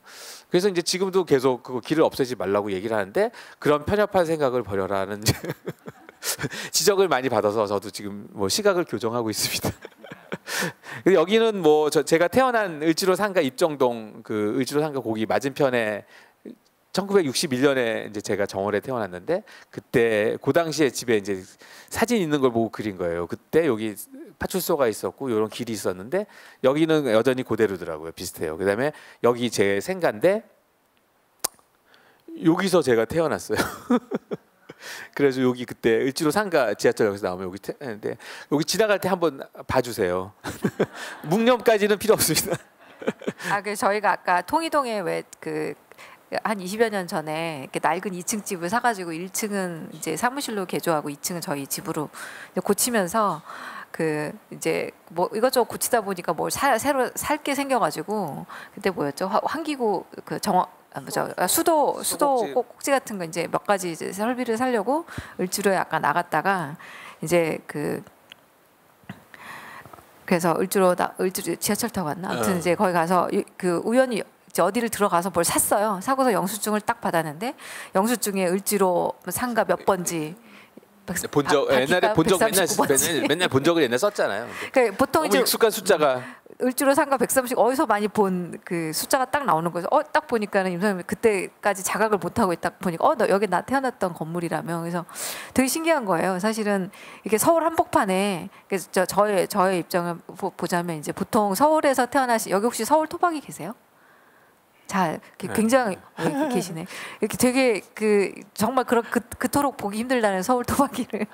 그래서 이제 지금도 계속 그 길을 없애지 말라고 얘기를 하는데 그런 편협한 생각을 버려라는 지적을 많이 받아서 저도 지금 뭐 시각을 교정하고 있습니다. 여기는 뭐 제가 태어난 을지로 상가 입정동 그 을지로 상가 거기 맞은편에 1961년에 이제 제가 정월에 태어났는데 그때 그 당시에 집에 이제 사진 있는 걸 보고 그린 거예요. 그때 여기 파출소가 있었고 이런 길이 있었는데 여기는 여전히 그대로더라고요. 비슷해요. 그다음에 여기 제 생가인데 여기서 제가 태어났어요. 그래서 여기 그때 을지로 상가 지하철역에서 나오면 여기 태어났는데 여기 지나갈 때 한번 봐주세요. 묵념까지는 필요 없습니다. 그 저희가 아까 통이동에 왜 한 20여 년 전에 이렇게 낡은 2층 집을 사가지고 1층은 이제 사무실로 개조하고 2층은 저희 집으로 고치면서 이제 뭐 이것저것 고치다 보니까 뭘 새로 살 게 생겨가지고 그때 뭐였죠? 환기구 수도 꼭지 같은 거 이제 몇 가지 이제 설비를 살려고 을지로에 약간 나갔다가 이제 그래서 을지로 지하철 타고 왔나? 아무튼 이제 거기 가서 우연히 이제 어디를 들어가서 뭘 샀어요. 사고서 영수증을 딱 받았는데 영수증에 을지로 상가 몇 번지 본적 옛날에 본적 맨날 본적을 옛날 썼잖아요. 그러니까 보통 이제 익숙한 숫자가 을지로 상가 130 어디서 많이 본 그 숫자가 딱 나오는 거죠. 딱 보니까는 임 선생님 그때까지 자각을 못 하고 딱 보니까 너 여기 나 태어났던 건물이라며. 그래서 되게 신기한 거예요. 사실은 이게 서울 한복판에 그래서 저의 입장을 보자면 이제 보통 서울에서 태어나신 여기 혹시 서울 토박이 계세요? 자, 굉장히 계시네. 이렇게 되게 정말 그토록 보기 힘들다는 서울 토박이를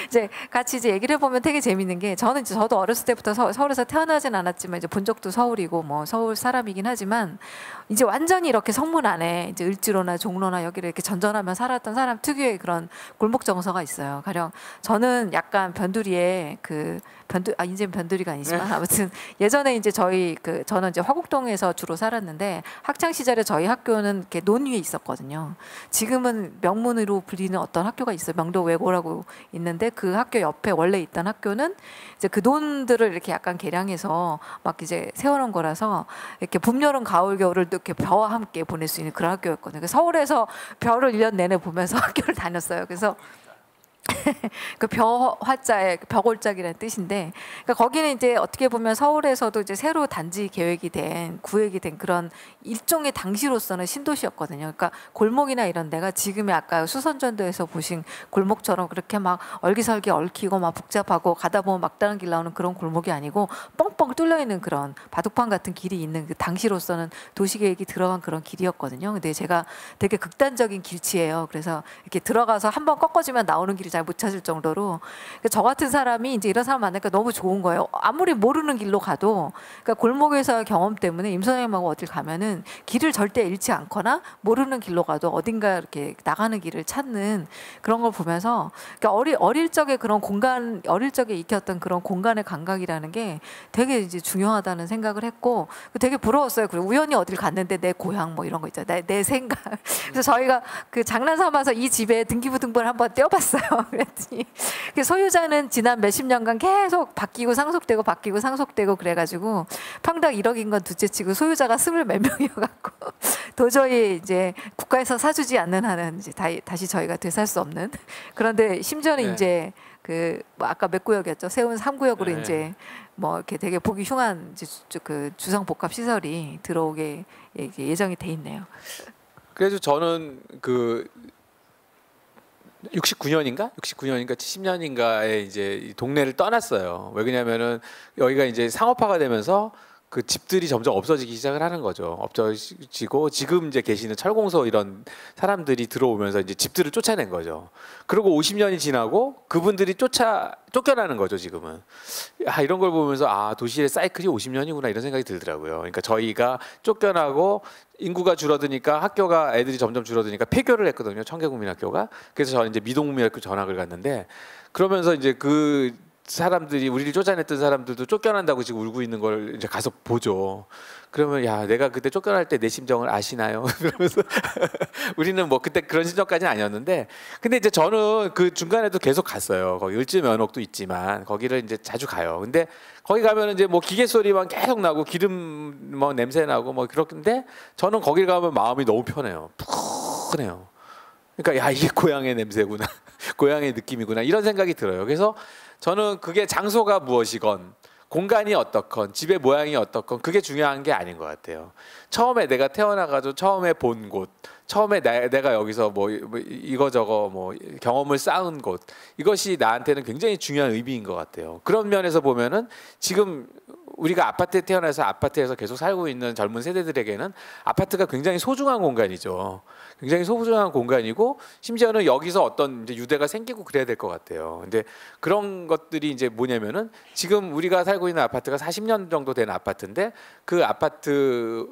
이제 같이 이제 얘기를 해보면 되게 재밌는 게 저도 어렸을 때부터 서울에서 태어나진 않았지만 이제 본 적도 서울이고 뭐 서울 사람이긴 하지만 이제 완전히 이렇게 성문 안에 이제 을지로나 종로나 여기를 이렇게 전전하며 살았던 사람 특유의 그런 골목 정서가 있어요. 가령 저는 약간 변두리에 이제는 변두리가 아니지만 아무튼 예전에 이제 저는 이제 화곡동에서 주로 살았는데 학창 시절에 저희 학교는 이렇게 논 위에 있었거든요. 지금은 명문으로 불리는 어떤 학교가 있어요. 명도외고라고 있는데 그 학교 옆에 원래 있던 학교는 이제 그 논들을 이렇게 약간 개량해서 막 이제 세워놓은 거라서 이렇게 봄, 여름, 가을, 겨울을 이렇게 벼와 함께 보낼 수 있는 그런 학교였거든요. 그래서 서울에서 벼를 1년 내내 보면서 학교를 다녔어요. 그래서 그 벼화자의 벼골짜기라는 뜻인데, 그러니까 거기는 이제 어떻게 보면 서울에서도 이제 새로 단지 구획이 된 그런 일종의 당시로서는 신도시였거든요. 그러니까 골목이나 이런 데가 지금의 아까 수선전도에서 보신 골목처럼 그렇게 막 얼기설기 얽히고 막 복잡하고 가다 보면 막다른 길 나오는 그런 골목이 아니고 뻥뻥 뚫려 있는 그런 바둑판 같은 길이 있는 그 당시로서는 도시계획이 들어간 그런 길이었거든요. 근데 제가 되게 극단적인 길치예요. 그래서 이렇게 들어가서 한번 꺾어지면 나오는 길이 잘 못 찾을 정도로, 저 같은 사람이 이제 이런 사람 만나니까 너무 좋은 거예요. 아무리 모르는 길로 가도, 그러니까 골목에서의 경험 때문에 임 선생님하고 어딜 가면은 길을 절대 잃지 않거나 모르는 길로 가도 어딘가 이렇게 나가는 길을 찾는 그런 걸 보면서, 그러니까 어릴 적에 그런 공간, 어릴 적에 익혔던 그런 공간의 감각이라는 게 되게 이제 중요하다는 생각을 했고 되게 부러웠어요. 그리고 우연히 어딜 갔는데 내 고향 뭐 이런 거 있잖아요. 내 생각. 그래서 저희가 장난 삼아서 이 집에 등기부등본을 한번 떼어봤어요. 그랬더니 소유자는 지난 몇십 년간 계속 바뀌고 상속되고 그래가지고 평당 1억인 건 둘째치고 소유자가 20몇 명이어갖고 도저히 이제 국가에서 사주지 않는 한은 이제 다시 저희가 되살 수 없는. 그런데 심지어는 이제 뭐 아까 몇 구역이었죠? 세운 3구역으로 이제 뭐 이렇게 되게 보기 흉한 이제 주상 복합 시설이 들어오게 예정이 돼 있네요. 그래서 저는 69년인가 70년인가에 이제 동네를 떠났어요. 왜 그러냐면은 여기가 이제 상업화가 되면서 그 집들이 점점 없어지기 시작을 하는 거죠. 없어지고 지금 이제 계시는 철공소 이런 사람들이 들어오면서 이제 집들을 쫓아낸 거죠. 그리고 50년이 지나고 그분들이 쫓겨나는 거죠. 지금은 이런 걸 보면서 도시의 사이클이 50년이구나 이런 생각이 들더라고요. 그러니까 저희가 쫓겨나고 인구가 줄어드니까 학교가 애들이 점점 줄어드니까 폐교를 했거든요. 청계국민학교가. 그래서 저는 이제 미동국민학교 전학을 갔는데, 그러면서 이제 그 사람들이 우리를 쫓아냈던 사람들도 쫓겨난다고 지금 울고 있는 걸 이제 가서 보죠. 그러면 내가 그때 쫓겨날 때 내 심정을 아시나요? 그러면서 우리는 뭐 그때 그런 심정까지는 아니었는데, 근데 이제 저는 그 중간에도 계속 갔어요. 거기 을지 면옥도 있지만 거기를 이제 자주 가요. 근데 거기 가면 이제 뭐 기계 소리만 계속 나고 기름 뭐 냄새 나고 뭐 그렇던데, 저는 거기 가면 마음이 너무 편해요. 푸근해요. 그러니까 이게 고향의 냄새구나, 고향의 느낌이구나 이런 생각이 들어요. 그래서 저는 그게 장소가 무엇이건 공간이 어떻건 집의 모양이 어떻건 그게 중요한 게 아닌 것 같아요. 처음에 내가 태어나가지고 처음에 본 곳, 처음에 내가 여기서 뭐 이거저거 뭐 경험을 쌓은 곳, 이것이 나한테는 굉장히 중요한 의미인 것 같아요. 그런 면에서 보면은 지금 우리가 아파트에 태어나서 아파트에서 계속 살고 있는 젊은 세대들에게는 아파트가 굉장히 소중한 공간이죠. 굉장히 소중한 공간이고 심지어는 여기서 어떤 이제 유대가 생기고 그래야 될 것 같아요. 근데 그런 것들이 이제 뭐냐면은 지금 우리가 살고 있는 아파트가 40년 정도 된 아파트인데 그 아파트에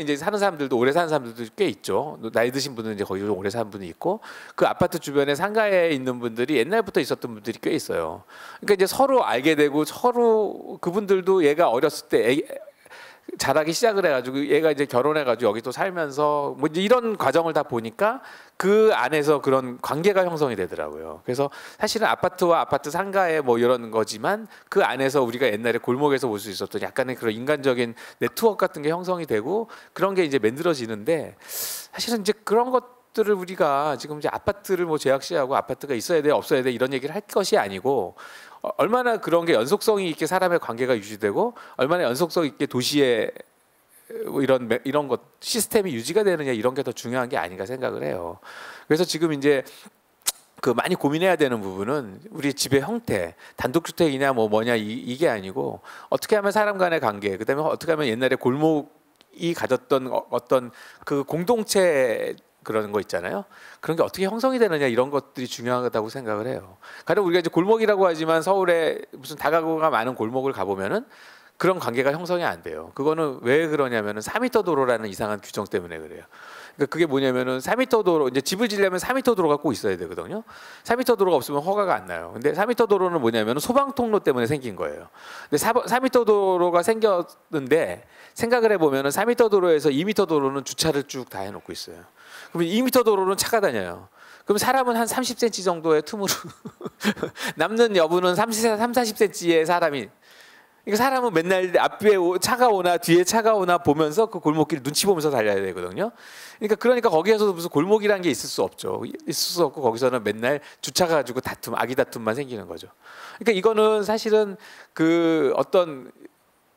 이제 사는 사람들도 오래 사는 사람들도 꽤 있죠. 나이 드신 분은 이제 거기 좀 오래 사는 분이 있고 그 아파트 주변에 상가에 있는 분들이 옛날부터 있었던 분들이 꽤 있어요. 그러니까 이제 서로 알게 되고 서로 그분들도 얘가 어렸을 때 자라기 시작을 해가지고 얘가 이제 결혼해가지고 여기 또 살면서 뭐 이제 이런 과정을 다 보니까 그 안에서 그런 관계가 형성이 되더라고요. 그래서 사실은 아파트와 아파트 상가에 뭐 이런 거지만 그 안에서 우리가 옛날에 골목에서 볼 수 있었던 약간의 그런 인간적인 네트워크 같은 게 형성이 되고 그런 게 이제 만들어지는데 사실은 이제 그런 것들을 우리가 지금 이제 아파트를 뭐 제약시하고 아파트가 있어야 돼 없어야 돼 이런 얘기를 할 것이 아니고 얼마나 그런 게 연속성이 있게 사람의 관계가 유지되고 얼마나 연속성 있게 도시의 이런 것 시스템이 유지가 되느냐 이런 게 더 중요한 게 아닌가 생각을 해요. 그래서 지금 이제 그 많이 고민해야 되는 부분은 우리 집의 형태, 단독주택이냐 뭐 뭐냐 이게 아니고 어떻게 하면 사람 간의 관계, 그다음에 어떻게 하면 옛날에 골목이 가졌던 어떤 그 공동체 그런 거 있잖아요. 그런 게 어떻게 형성이 되느냐 이런 것들이 중요하다고 생각을 해요. 가령 우리가 이제 골목이라고 하지만 서울에 무슨 다가구가 많은 골목을 가보면은 그런 관계가 형성이 안 돼요. 그거는 왜 그러냐면은 4m 도로라는 이상한 규정 때문에 그래요. 그러니까 그게 뭐냐면은 4m 도로 이제 집을 지려면 4m 도로가 꼭 있어야 되거든요. 4m 도로가 없으면 허가가 안 나요. 근데 4m 도로는 뭐냐면은 소방 통로 때문에 생긴 거예요. 근데 4m 도로가 생겼는데 생각을 해보면은 4m 도로에서 2m 도로는 주차를 쭉 다 해놓고 있어요. 그러면 2m 도로는 차가 다녀요. 그럼 사람은 한 30cm 정도의 틈으로 남는 여부는 40cm의 사람이. 그러니까 사람은 맨날 앞에 차가 오나 뒤에 차가 오나 보면서 그 골목길 눈치 보면서 달려야 되거든요. 그러니까 거기에서도 무슨 골목이라는 게 있을 수 없죠. 있을 수 없고 거기서는 맨날 주차 가지고 아기 다툼만 생기는 거죠. 그러니까 이거는 사실은 그 어떤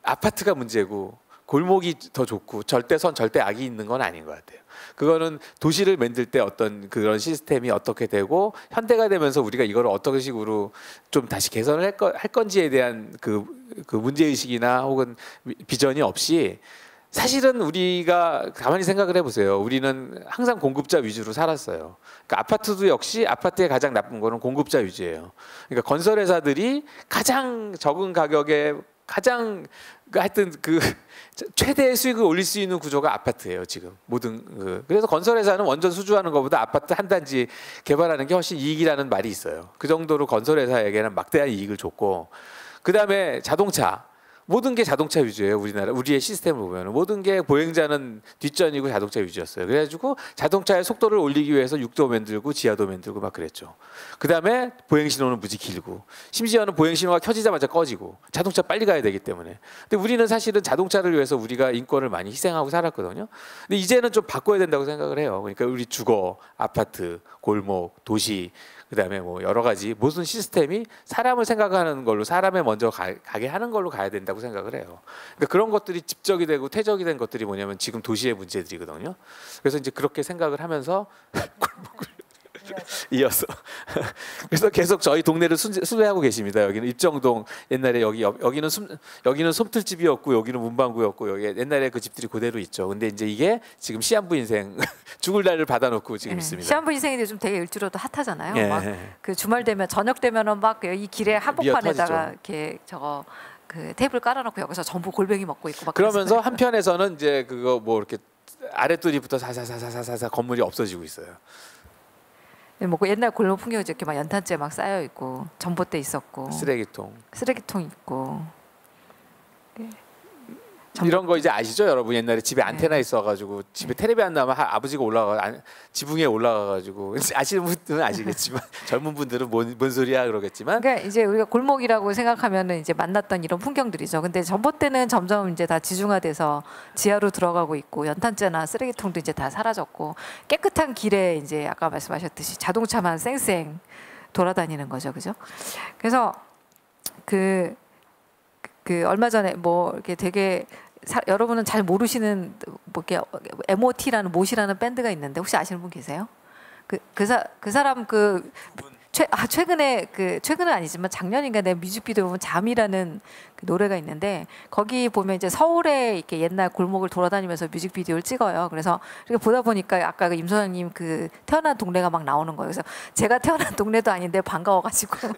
아파트가 문제고 골목이 더 좋고 절대선 절대악이 있는 건 아닌 것 같아요. 그거는 도시를 만들 때 어떤 그런 시스템이 어떻게 되고 현대가 되면서 우리가 이걸 어떤 식으로 좀 다시 개선을 할 건지에 대한 그 문제의식이나 혹은 비전이 없이 사실은 우리가 가만히 생각을 해보세요. 우리는 항상 공급자 위주로 살았어요. 그러니까 아파트도 역시 아파트의 가장 나쁜 거는 공급자 위주예요. 그러니까 건설회사들이 가장 적은 가격에 가장 하여튼 그 최대의 수익을 올릴 수 있는 구조가 아파트예요. 지금 모든 그래서 건설회사는 원전 수주하는 것보다 아파트 한 단지 개발하는 게 훨씬 이익이라는 말이 있어요. 그 정도로 건설회사에게는 막대한 이익을 줬고 그 다음에 자동차 모든 게 자동차 위주예요. 우리의 시스템을 보면 모든 게 보행자는 뒷전이고 자동차 위주였어요. 그래가지고 자동차의 속도를 올리기 위해서 육도 만들고 지하도 만들고 막 그랬죠. 그 다음에 보행신호는 무지 길고 심지어는 보행신호가 켜지자마자 꺼지고 자동차 빨리 가야 되기 때문에. 근데 우리는 사실은 자동차를 위해서 우리가 인권을 많이 희생하고 살았거든요. 근데 이제는 좀 바꿔야 된다고 생각을 해요. 그러니까 우리 주거, 아파트, 골목, 도시 그다음에 뭐 여러 가지 모든 시스템이 사람을 생각하는 걸로 사람에 먼저 가게 하는 걸로 가야 된다고 생각을 해요. 그러니까 그런 것들이 집적이 되고 퇴적이 된 것들이 뭐냐면 지금 도시의 문제들이거든요. 그래서 이제 그렇게 생각을 하면서 골목을 이어서 그래서 계속 저희 동네를 순회하고 계십니다. 여기는 입정동 옛날에 여기는 솜틀집이었고 여기는 문방구였고 여기 옛날에 그 집들이 그대로 있죠. 근데 이제 이게 지금 시한부 인생 죽을 날을 받아놓고 지금 있습니다. 시한부 인생이 요즘 되게 일주로도 핫하잖아요. 예. 막 그 주말 되면 저녁 되면은 막 이 길에 한복판에다가 터지죠. 이렇게 저거 그 테이블 깔아놓고 여기서 전부 골뱅이 먹고 있고 막 그러면서 그랬어요. 한편에서는 이제 그거 뭐 이렇게 아랫도리부터 사사사사사사 건물이 없어지고 있어요. 뭐 그 옛날 골목 풍경이 이렇게 막 연탄재 막 쌓여 있고 전봇대 있었고 쓰레기통 있고 이런 거 이제 아시죠, 여러분? 옛날에 집에 안테나 있어가지고 집에 텔레비 안 나오면 아버지가 지붕에 올라가가지고 아시는 분들은 아시겠지만 젊은 분들은 뭔 소리야 그러겠지만. 그러니까 이제 우리가 골목이라고 생각하면은 이제 만났던 이런 풍경들이죠. 근데 전봇대는 점점 이제 다 지중화돼서 지하로 들어가고 있고 연탄재나 쓰레기통도 이제 다 사라졌고 깨끗한 길에 이제 아까 말씀하셨듯이 자동차만 쌩쌩 돌아다니는 거죠, 그죠? 그래서 그 얼마 전에 뭐 이렇게 되게 여러분은 잘 모르시는 뭐 이렇게 MOT라는 못이라는 밴드가 있는데 혹시 아시는 분 계세요? 그 사람 최근은 아니지만 작년인가 내 뮤직비디오 보면 잠이라는 그 노래가 있는데 거기 보면 이제 서울에 이렇게 옛날 골목을 돌아다니면서 뮤직비디오를 찍어요. 그래서 이렇게 보다 보니까 아까 임 소장님 그 태어난 동네가 막 나오는 거예요. 그래서 제가 태어난 동네도 아닌데 반가워가지고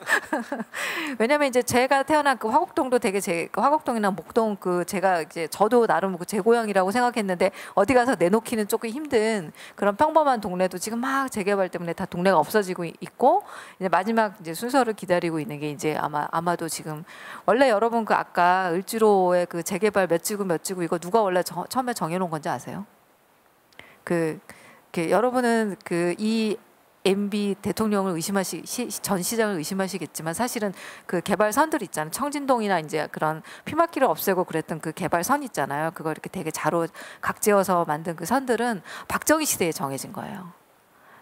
왜냐면 이제 제가 태어난 그 화곡동도 되게 그 화곡동이나 목동 그 제가 이제 저도 나름 그 제 고향이라고 생각했는데 어디 가서 내놓기는 조금 힘든 그런 평범한 동네도 지금 막 재개발 때문에 다 동네가 없어지고 있고 이제 마지막 이제 순서를 기다리고 있는 게 이제 아마도 지금 원래 여러분 그 아까 을지로의 그 재개발 몇 지구 이거 누가 원래 처음에 정해놓은 건지 아세요? 여러분은 이 MB 대통령을 전 시장을 의심하시겠지만 사실은 그 개발선들 있잖아요. 청진동이나 이제 그런 피막길을 없애고 그랬던 그 개발선 있잖아요. 그거 이렇게 되게 자로 각지어서 만든 그 선들은 박정희 시대에 정해진 거예요.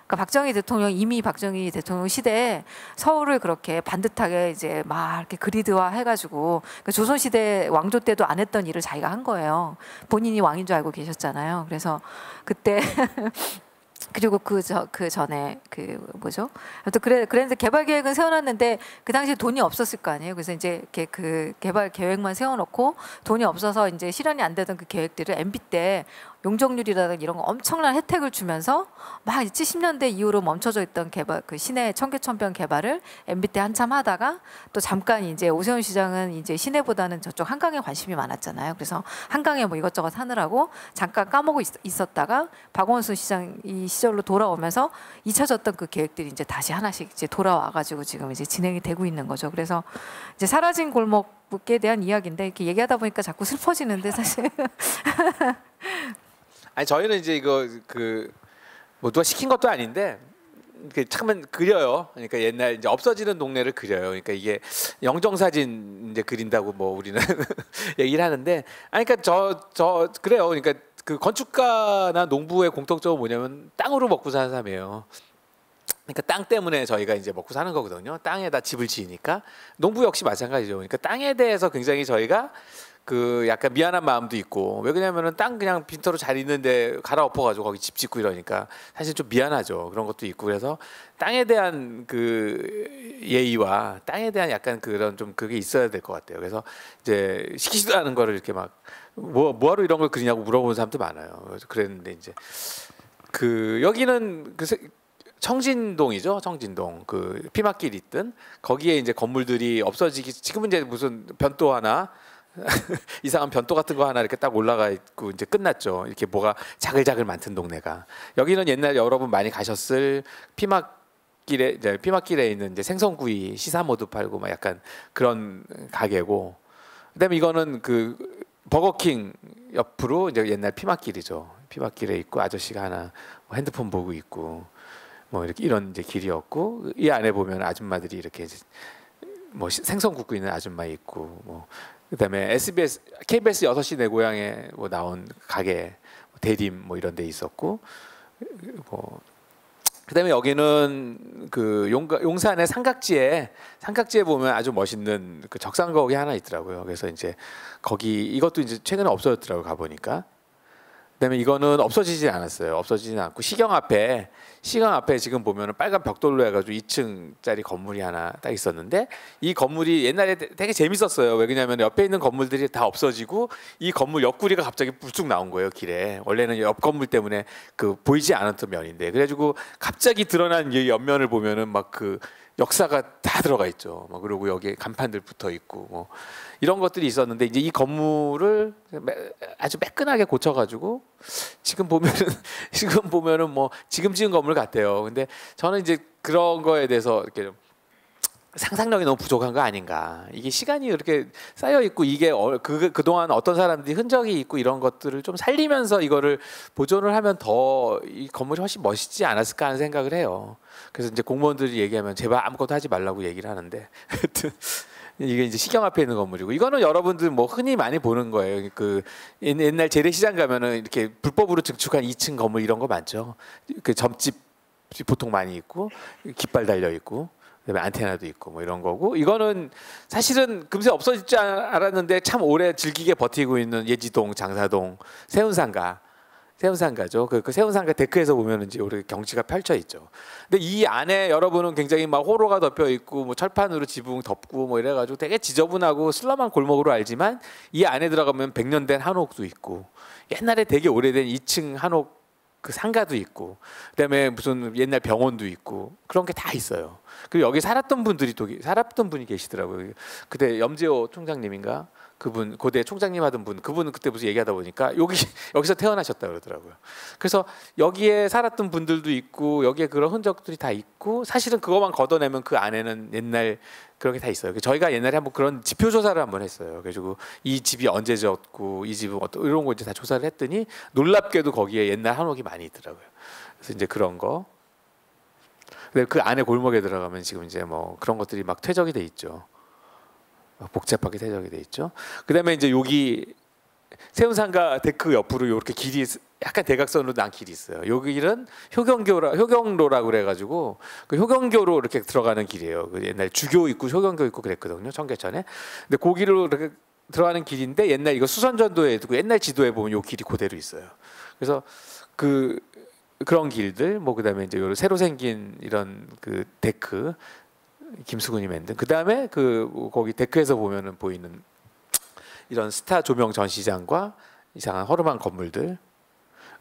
그러니까 이미 박정희 대통령 시대에 서울을 그렇게 반듯하게 이제 막 이렇게 그리드화 해가지고 그러니까 조선시대 왕조 때도 안 했던 일을 자기가 한 거예요. 본인이 왕인 줄 알고 계셨잖아요. 그래서 그때 그리고 그 전에 아무튼 그랬는데 개발 계획은 세워놨는데 그 당시에 돈이 없었을 거 아니에요. 그래서 이제 그 개발 계획만 세워놓고 돈이 없어서 이제 실현이 안 되던 그 계획들을 MB 때 용적률이라든가 이런 거 엄청난 혜택을 주면서 막 70년대 이후로 멈춰져 있던 개발 그 시내 청계천변 개발을 MB 때 한참 하다가 또 잠깐 이제 오세훈 시장은 이제 시내보다는 저쪽 한강에 관심이 많았잖아요. 그래서 한강에 뭐 이것저것 하느라고 잠깐 까먹고 있었다가 박원순 시장 이 시절로 돌아오면서 잊혀졌던 그 계획들이 이제 다시 하나씩 이제 돌아와가지고 지금 이제 진행이 되고 있는 거죠. 그래서 이제 사라진 골목에 대한 이야기인데 이렇게 얘기하다 보니까 자꾸 슬퍼지는데 사실. 아니 저희는 이제 이거 뭐 누가 시킨 것도 아닌데 처음엔 그려요. 그러니까 옛날 이제 없어지는 동네를 그려요. 그러니까 이게 영정사진 이제 그린다고 뭐 우리는 얘기를 하는데, 아니 그러니까 저 그래요. 그러니까 그 건축가나 농부의 공통점은 뭐냐면 땅으로 먹고 사는 사람이에요. 그러니까 땅 때문에 저희가 이제 먹고 사는 거거든요. 땅에다 집을 지으니까. 농부 역시 마찬가지죠. 그러니까 땅에 대해서 굉장히 저희가 그 약간 미안한 마음도 있고, 왜 그러냐면은 땅 그냥 빈터로 잘 있는데 갈아엎어가지고 거기 집 짓고 이러니까 사실 좀 미안하죠. 그런 것도 있고. 그래서 땅에 대한 그 예의와 땅에 대한 약간 그런 좀 그게 있어야 될 것 같아요. 그래서 이제 시키지도 않은 거를 이렇게 막 뭐하러 이런 걸 그리냐고 물어보는 사람도 많아요. 그래서 그랬는데 이제 그 여기는 청진동이죠. 청진동 그 피막길 있던 거기에 이제 건물들이 없어지기, 지금은 이제 무슨 변도 하나 이상한 변도 같은 거 하나 이렇게 딱 올라가 있고 이제 끝났죠. 이렇게 뭐가 자글자글 많던 동네가. 여기는 옛날 여러분 많이 가셨을 피막길에 있는 이제 생선구이 시사모도 팔고 막 약간 그런 가게고, 그다음에 이거는 그 버거킹 옆으로 이제 옛날 피막길이죠. 피막길에 있고 아저씨가 하나 뭐 핸드폰 보고 있고 뭐 이렇게 이런 이제 길이었고, 이 안에 보면 아줌마들이 이렇게 이제 뭐 생선 굽고 있는 아줌마 있고, 뭐 그다음에 KBS 6시 내 고향에 뭐 나온 가게 대림 뭐 이런 데 있었고, 뭐 그다음에 여기는 그 용산의 삼각지에 보면 아주 멋있는 그 적산거기 하나 있더라고요. 그래서 이제 거기 이것도 이제 최근에 없어졌더라고요, 가보니까. 그다음에 이거는 없어지진 않았어요. 없어지진 않고 시경 앞에 지금 보면은 빨간 벽돌로 해가지고 2층짜리 건물이 하나 딱 있었는데, 이 건물이 옛날에 되게 재밌었어요. 왜 그러냐면 옆에 있는 건물들이 다 없어지고 이 건물 옆구리가 갑자기 불쑥 나온 거예요, 길에. 원래는 옆 건물 때문에 그 보이지 않았던 면인데, 그래가지고 갑자기 드러난 이 옆면을 보면은 막 그 역사가 다 들어가 있죠. 막 그리고 여기에 간판들 붙어 있고 뭐 이런 것들이 있었는데, 이제 이 건물을 아주 매끈하게 고쳐가지고 지금 보면은 뭐 지금 지은 건물 같아요. 근데 저는 이제 그런 거에 대해서 이렇게 좀 상상력이 너무 부족한 거 아닌가. 이게 시간이 이렇게 쌓여 있고 이게 그동안 어떤 사람들이 흔적이 있고 이런 것들을 좀 살리면서 이거를 보존을 하면 더 이 건물이 훨씬 멋있지 않았을까 하는 생각을 해요. 그래서 이제 공무원들이 얘기하면 제발 아무것도 하지 말라고 얘기를 하는데 하여튼 이게 이제 시경 앞에 있는 건물이고, 이거는 여러분들 뭐 흔히 많이 보는 거예요. 그 옛날 재래시장 가면은 이렇게 불법으로 증축한 2층 건물 이런 거 많죠. 그 점집 보통 많이 있고 깃발 달려 있고, 그다음에 안테나도 있고 뭐 이런 거고 이거는 사실은 금세 없어질 줄 알았는데 참 오래 즐기게 버티고 있는 예지동, 장사동, 세운상가죠. 그 세운상가 데크에서 보면 이제 우리 경치가 펼쳐 있죠. 근데 이 안에 여러분은 굉장히 막 호로가 덮여 있고 뭐 철판으로 지붕 덮고 뭐 이래가지고 되게 지저분하고 슬럼한 골목으로 알지만 이 안에 들어가면 100년 된 한옥도 있고 옛날에 되게 오래된 2층 한옥 그 상가도 있고 그다음에 무슨 옛날 병원도 있고 그런 게 다 있어요. 그리고 여기 살았던 분이 계시더라고요. 그때 염지호 총장님인가 그분 고대 총장님 하던 분 그분은 그때 무슨 얘기하다 보니까 여기서 태어나셨다 그러더라고요. 그래서 여기에 살았던 분들도 있고 여기에 그런 흔적들이 다 있고 사실은 그것만 걷어내면 그 안에는 옛날 그런 게 다 있어요. 저희가 옛날에 한번 그런 지표 조사를 한번 했어요. 그래가지고 이 집이 언제 지었고 이 집은 어떤 이런 거 이제 다 조사를 했더니 놀랍게도 거기에 옛날 한옥이 많이 있더라고요. 그래서 이제 그런 거. 근데 그 안에 골목에 들어가면 지금 이제 뭐 그런 것들이 막 퇴적이 돼 있죠. 복잡하게 퇴적이 돼 있죠. 그다음에 이제 여기 세운상가 데크 옆으로 이렇게 길이 약간 대각선으로 난 길이 있어요. 여기 길은 효경로라고 그래가지고 그 효경교로 이렇게 들어가는 길이에요. 그 옛날 주교 있고 효경교 있고 그랬거든요. 청계천에. 근데 그 길로 이렇게 들어가는 길인데 옛날 이거 수선전도에 두고 옛날 지도에 보면 요 길이 그대로 있어요. 그래서 그런 길들 뭐 그다음에 이제 요 새로 생긴 이런 그 데크 김수근이 만든 그다음에 거기 데크에서 보면은 보이는 이런 스타 조명 전시장과 이상한 허름한 건물들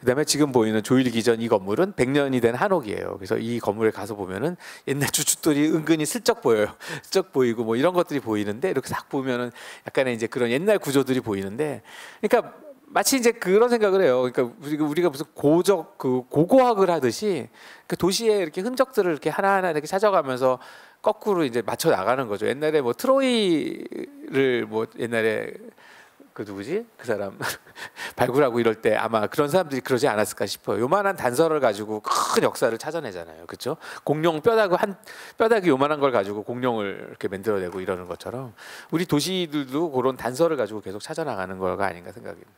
그다음에 지금 보이는 조일기전 이 건물은 100년이 된 한옥이에요. 그래서 이 건물에 가서 보면은 옛날 주춧돌이 은근히 슬쩍 보여요. 슬쩍 보이고 뭐 이런 것들이 보이는데 이렇게 싹 보면은 약간의 이제 그런 옛날 구조들이 보이는데 그러니까 마치 이제 그런 생각을 해요. 그러니까 우리가 무슨 고고학을 하듯이 그 도시의 이렇게 흔적들을 이렇게 하나하나 이렇게 찾아가면서 거꾸로 이제 맞춰 나가는 거죠. 옛날에 뭐 트로이를 뭐 옛날에 그 누구지? 그 사람 발굴하고 이럴 때 아마 그런 사람들이 그러지 않았을까 싶어요. 요만한 단서를 가지고 큰 역사를 찾아내잖아요. 그렇죠? 공룡 뼈다귀 요만한 걸 가지고 공룡을 이렇게 만들어내고 이러는 것처럼 우리 도시들도 그런 단서를 가지고 계속 찾아나가는 거가 아닌가 생각입니다.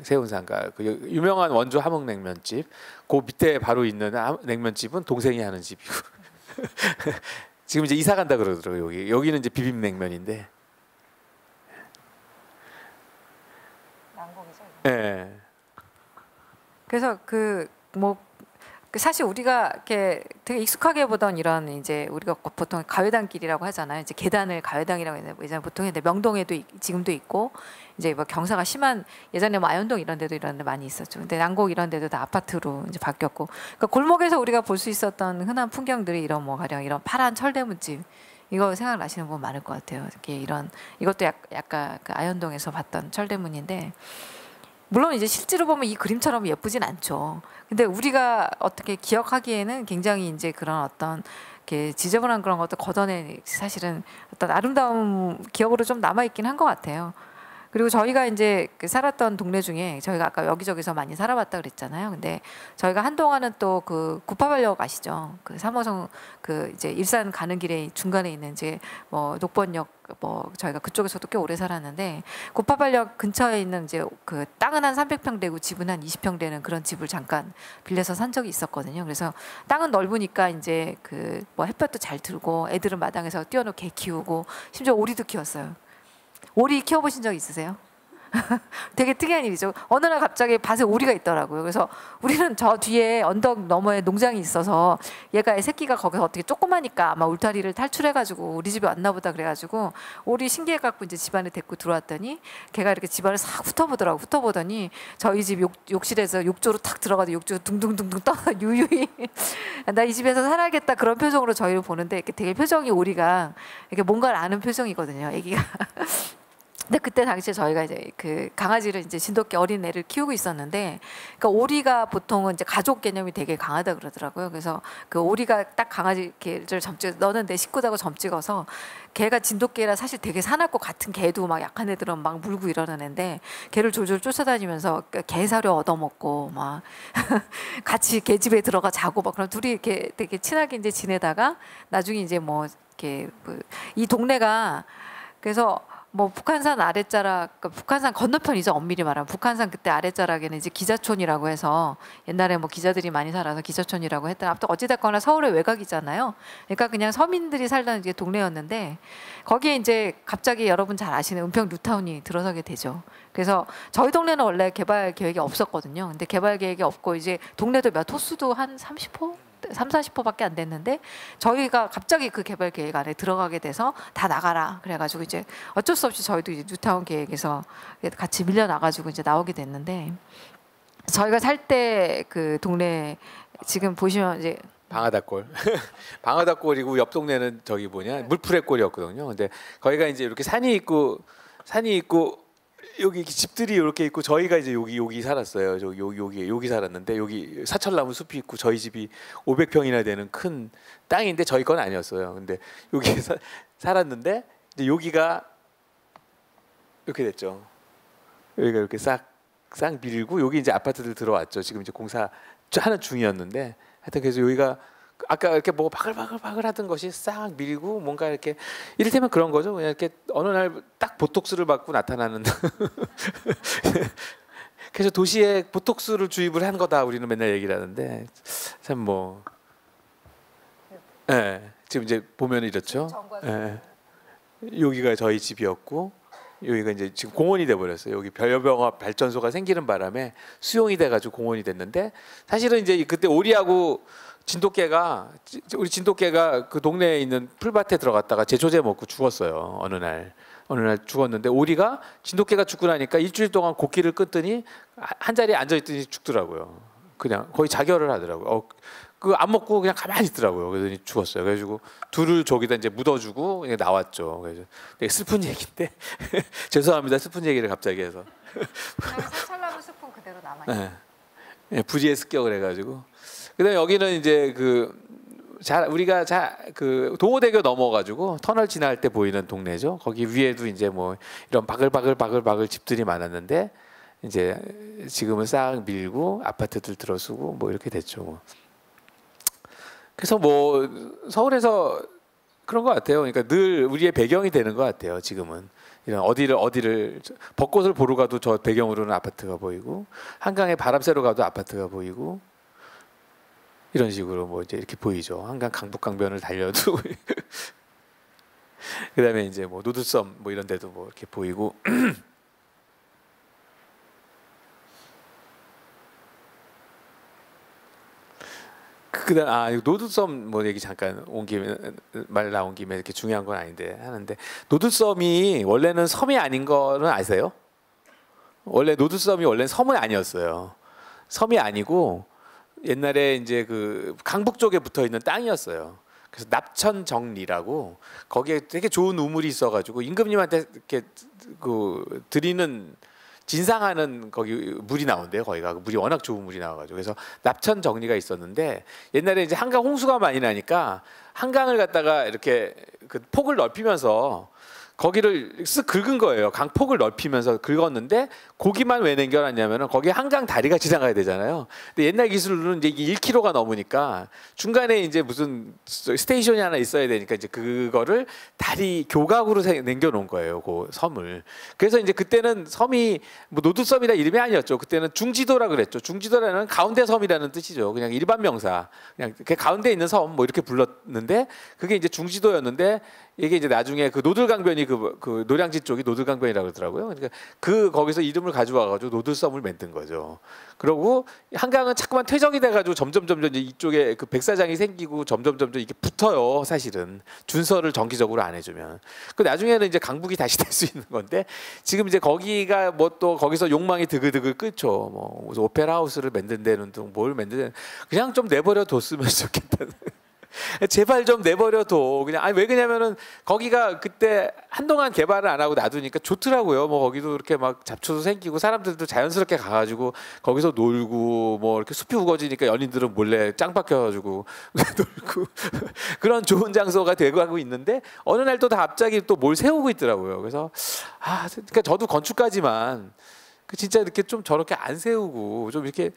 세운상가 그 유명한 원조 함흥냉면집 그 밑에 바로 있는 냉면집은 동생이 하는 집이고 지금 이제 이사 간다 그러더라고요. 여기는 이제 비빔냉면인데. 양고기죠. 네. 그래서 사실 우리가 이렇게 되게 익숙하게 보던 이런 이제 우리가 보통 가회당길이라고 하잖아요. 이제 계단을 가회당이라고 했는데 예전에 보통 했는데 명동에도 지금도 있고 이제 뭐 경사가 심한 예전에 뭐 아현동 이런 데도 이런 데 많이 있었죠. 근데 난곡 이런 데도 다 아파트로 이제 바뀌었고 그러니까 골목에서 우리가 볼 수 있었던 흔한 풍경들이 이런 뭐 가령 이런 파란 철대문집 이거 생각나시는 분 많을 것 같아요. 이렇게 이것도 약간 그 아현동에서 봤던 철대문인데 물론 이제 실제로 보면 이 그림처럼 예쁘진 않죠. 근데 우리가 어떻게 기억하기에는 굉장히 이제 그런 어떤 이렇게 지저분한 그런 것도 걷어내 사실은 어떤 아름다운 기억으로 좀 남아 있긴 한 것 같아요. 그리고 저희가 이제 살았던 동네 중에 저희가 아까 여기저기서 많이 살아봤다 그랬잖아요. 근데 저희가 한동안은 또 그 구파발역 아시죠? 그 3호선 그 이제 일산 가는 길에 중간에 있는 이제 뭐 녹번역 뭐 저희가 그쪽에서도 꽤 오래 살았는데 구파발역 근처에 있는 이제 그 땅은 한 300평 되고 집은 한 20평 되는 그런 집을 잠깐 빌려서 산 적이 있었거든요. 그래서 땅은 넓으니까 이제 그 뭐 햇볕도 잘 들고 애들은 마당에서 뛰어놀 개 키우고 심지어 오리도 키웠어요. 오리 키워보신 적 있으세요? 되게 특이한 일이죠. 어느 날 갑자기 밭에 오리가 있더라고요. 그래서 우리는 저 뒤에 언덕 너머에 농장이 있어서 얘가 새끼가 거기서 어떻게 조그마니까 아마 울타리를 탈출해가지고 우리 집에 왔나 보다 그래가지고 오리 신기해갖고 이제 집안에 데리고 들어왔더니 걔가 이렇게 집안을 싹 훑어보더니 저희 집 욕실에서 욕조로 탁 들어가서 욕조 둥둥둥둥 떠서 유유히 나 이 집에서 살아야겠다 그런 표정으로 저희를 보는데 이렇게 되게 표정이 오리가 이렇게 뭔가를 아는 표정이거든요. 애기가. 근데 그때 당시에 저희가 이제 그 강아지를 이제 진돗개 어린 애를 키우고 있었는데, 그러니까 오리가 보통은 이제 가족 개념이 되게 강하다 그러더라고요. 그래서 그 오리가 딱 강아지 개를 점찍어 너는 내 식구다고 점찍어서 걔가 진돗개라 사실 되게 사납고 같은 개도 막 약한 애들은 막 물고 이러는 애인데 걔를 졸졸 쫓아다니면서 개 사료 얻어먹고 막 같이 개 집에 들어가 자고 막 그럼 둘이 이렇게 되게 친하게 이제 지내다가 나중에 이제 뭐 이렇게 이 동네가 그래서 뭐 북한산 아랫자락, 그러니까 북한산 건너편이죠. 엄밀히 말하면 북한산 그때 아랫자락에는 이제 기자촌이라고 해서 옛날에 뭐 기자들이 많이 살아서 기자촌이라고 했던. 아무튼 어찌됐거나 서울의 외곽이잖아요. 그러니까 그냥 서민들이 살던 이제 동네였는데 거기에 이제 갑자기 여러분 잘 아시는 은평 뉴타운이 들어서게 되죠. 그래서 저희 동네는 원래 개발 계획이 없었거든요. 근데 개발 계획이 없고 이제 동네도 호수도 한 30호? 3, 40호밖에 안 됐는데 저희가 갑자기 그 개발 계획 안에 들어가게 돼서 다 나가라 그래가지고 이제 어쩔 수 없이 저희도 이제 뉴타운 계획에서 같이 밀려 나가지고 이제 나오게 됐는데 저희가 살 때 그 동네 지금 보시면 이제 방아다골 방아다골이고 옆 동네는 저기 뭐냐 물프레골이었거든요. 근데 거기가 이제 이렇게 산이 있고 여기 이렇게 집들이 이렇게 있고 저희가 이제 여기 살았어요. 여기 살았는데 여기 사철나무 숲이 있고 저희 집이 500평이나 되는 큰 땅인데 저희 건 아니었어요. 근데 여기 살았는데 이제 여기가 이렇게 됐죠. 여기가 이렇게 싹 밀고 여기 이제 아파트들 들어왔죠. 지금 이제 공사 하는 중이었는데 하여튼 그래서 여기가 아까 이렇게 뭐 바글바글 하던 것이 싹 밀고 뭔가 이렇게 이를테면 그런 거죠. 그냥 이렇게 어느 날 딱 보톡스를 받고 나타나는. 그래서 도시에 보톡스를 주입을 한 거다 우리는 맨날 얘기를 하는데 참 뭐, 예, 지금 이제 보면 이렇죠. 예, 여기가 저희 집이었고 여기가 이제 지금 공원이 돼 버렸어요. 여기 별여병합 발전소가 생기는 바람에 수용이 돼가지고 공원이 됐는데 사실은 이제 그때 오리하고 우리 진돗개가 그 동네에 있는 풀밭에 들어갔다가 제초제 먹고 죽었어요. 어느 날 죽었는데 오리가 진돗개가 죽고 나니까 일주일 동안 곡기를 끊더니 한 자리에 앉아 있더니 죽더라고요. 그냥 거의 자결을 하더라고요. 그 안 먹고 그냥 가만히 있더라고요. 그래서 죽었어요. 그래가지고 둘을 저기다 이제 묻어주고 그냥 나왔죠. 그래서 되게 슬픈 얘기인데 죄송합니다. 슬픈 얘기를 갑자기 해서. 사철나무 숲은 그대로 남아요. 네, 부지에 습격을 해가지고. 그다음에 여기는 이제 우리가 그 동호대교 넘어가지고 터널 지날 때 보이는 동네죠. 거기 위에도 이제 뭐 이런 바글바글 집들이 많았는데 이제 지금은 싹 밀고 아파트들 들어서고 뭐 이렇게 됐죠. 뭐. 그래서 뭐 서울에서 그런 것 같아요. 그러니까 늘 우리의 배경이 되는 것 같아요. 지금은 이런 어디를 벚꽃을 보러 가도 저 배경으로는 아파트가 보이고 한강에 바람 쐬러 가도 아파트가 보이고. 이런 식으로 뭐 이제 이렇게 보이죠. 한강 강북강변을 달려도 그다음에 이제 뭐 노드섬 뭐 이런 데도 뭐 이렇게 보이고 그다음 노드섬 뭐 얘기 잠깐 온 김에 말 나온 김에 이렇게 중요한 건 아닌데 하는데 노드섬이 원래는 섬이 아닌 거는 아세요? 원래 노드섬이 원래 섬이 아니었어요. 섬이 아니고 옛날에 이제 그 강북 쪽에 붙어 있는 땅이었어요. 그래서 납천정리라고 거기에 되게 좋은 우물이 있어가지고 임금님한테 이렇게 그 드리는 진상하는 거기 물이 나온대요. 거기가 물이 워낙 좋은 물이 나와가지고 그래서 납천정리가 있었는데 옛날에 이제 한강 홍수가 많이 나니까 한강을 갖다가 이렇게 그 폭을 넓히면서 거기를 쓱 긁은 거예요. 강폭을 넓히면서 긁었는데 거기만 왜 남겨놨냐면은 거기 한강 다리가 지나가야 되잖아요. 근데 옛날 기술로는 이제 이게 1km가 넘으니까 중간에 이제 무슨 스테이션이 하나 있어야 되니까 이제 그거를 다리 교각으로 남겨놓은 거예요. 그 섬을. 그래서 이제 그때는 섬이 뭐 노드섬이라 이름이 아니었죠. 그때는 중지도라 그랬죠. 중지도라는 가운데 섬이라는 뜻이죠. 그냥 일반 명사. 그냥 그 가운데 있는 섬 뭐 이렇게 불렀는데 그게 이제 중지도였는데 이게 이제 나중에 그 노들강변이 그 노량진 쪽이 노들강변이라고 그러더라고요. 그러니까 거기서 이름을 가져와가지고 노들섬을 만든 거죠. 그러고 한강은 자꾸만 퇴적이 돼가지고 점점 이제 이쪽에 그 백사장이 생기고 점점 이게 붙어요. 사실은 준설을 정기적으로 안 해주면. 그 나중에는 이제 강북이 다시 될 수 있는 건데 지금 이제 거기가 뭐 또 거기서 욕망이 드글드글 끓죠. 뭐 무슨 오페라 하우스를 만든다는 등 뭘 만드는 그냥 좀 내버려 뒀으면 좋겠다는. 제발 좀 내버려둬. 그냥 왜 그러냐면은 거기가 그때 한동안 개발을 안 하고 놔두니까 좋더라고요. 뭐 거기도 이렇게 막 잡초도 생기고 사람들도 자연스럽게 가가지고 거기서 놀고 뭐 이렇게 숲이 우거지니까 연인들은 몰래 짱 박혀가지고 놀고 그런 좋은 장소가 되고 하고 있는데 어느 날 또 다 갑자기 또 뭘 세우고 있더라고요. 그래서 그러니까 저도 건축가지만 진짜 이렇게 좀 저렇게 안 세우고 좀 이렇게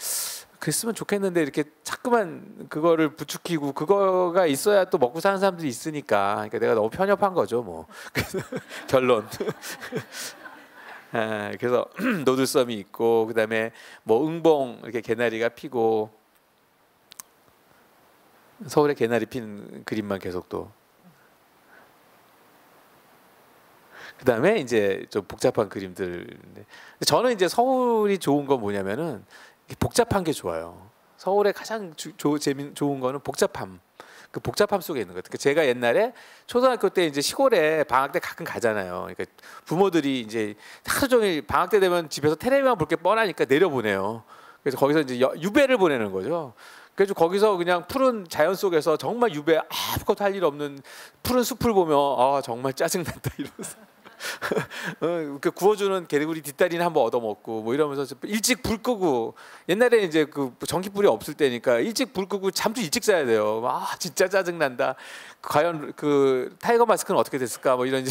그랬으면 좋겠는데 이렇게 자꾸만 그거를 부추기고 그거가 있어야 또 먹고 사는 사람들이 있으니까 그러니까 내가 너무 편협한 거죠 뭐. 그래서 결론. 그래서 노들섬이 있고 그다음에 뭐 응봉 이렇게 개나리가 피고 서울에 개나리 피는 그림만 계속 또 그다음에 이제 좀 복잡한 그림들. 저는 이제 서울이 좋은 건 뭐냐면은 복잡한 게 좋아요. 서울의 가장 좋은 거는 복잡함. 그 복잡함 속에 있는 것 같아요. 제가 옛날에 초등학교 때 이제 시골에 방학 때 가끔 가잖아요. 그러니까 부모들이 이제 하루 종일 방학 때 되면 집에서 텔레비만 볼 게 뻔하니까 내려보내요. 그래서 거기서 이제 유배를 보내는 거죠. 그래서 거기서 그냥 푸른 자연 속에서 정말 유배 아무것도 할 일 없는 푸른 숲을 보면 아 정말 짜증난다 이러면서 그 구워주는 개구리 뒷다리는 한번 얻어먹고 뭐 이러면서 일찍 불 끄고 옛날에 이제 그 전기불이 없을 때니까 일찍 불 끄고 잠도 일찍 자야 돼요. 아 진짜 짜증난다. 과연 그 타이거 마스크는 어떻게 됐을까 뭐 이런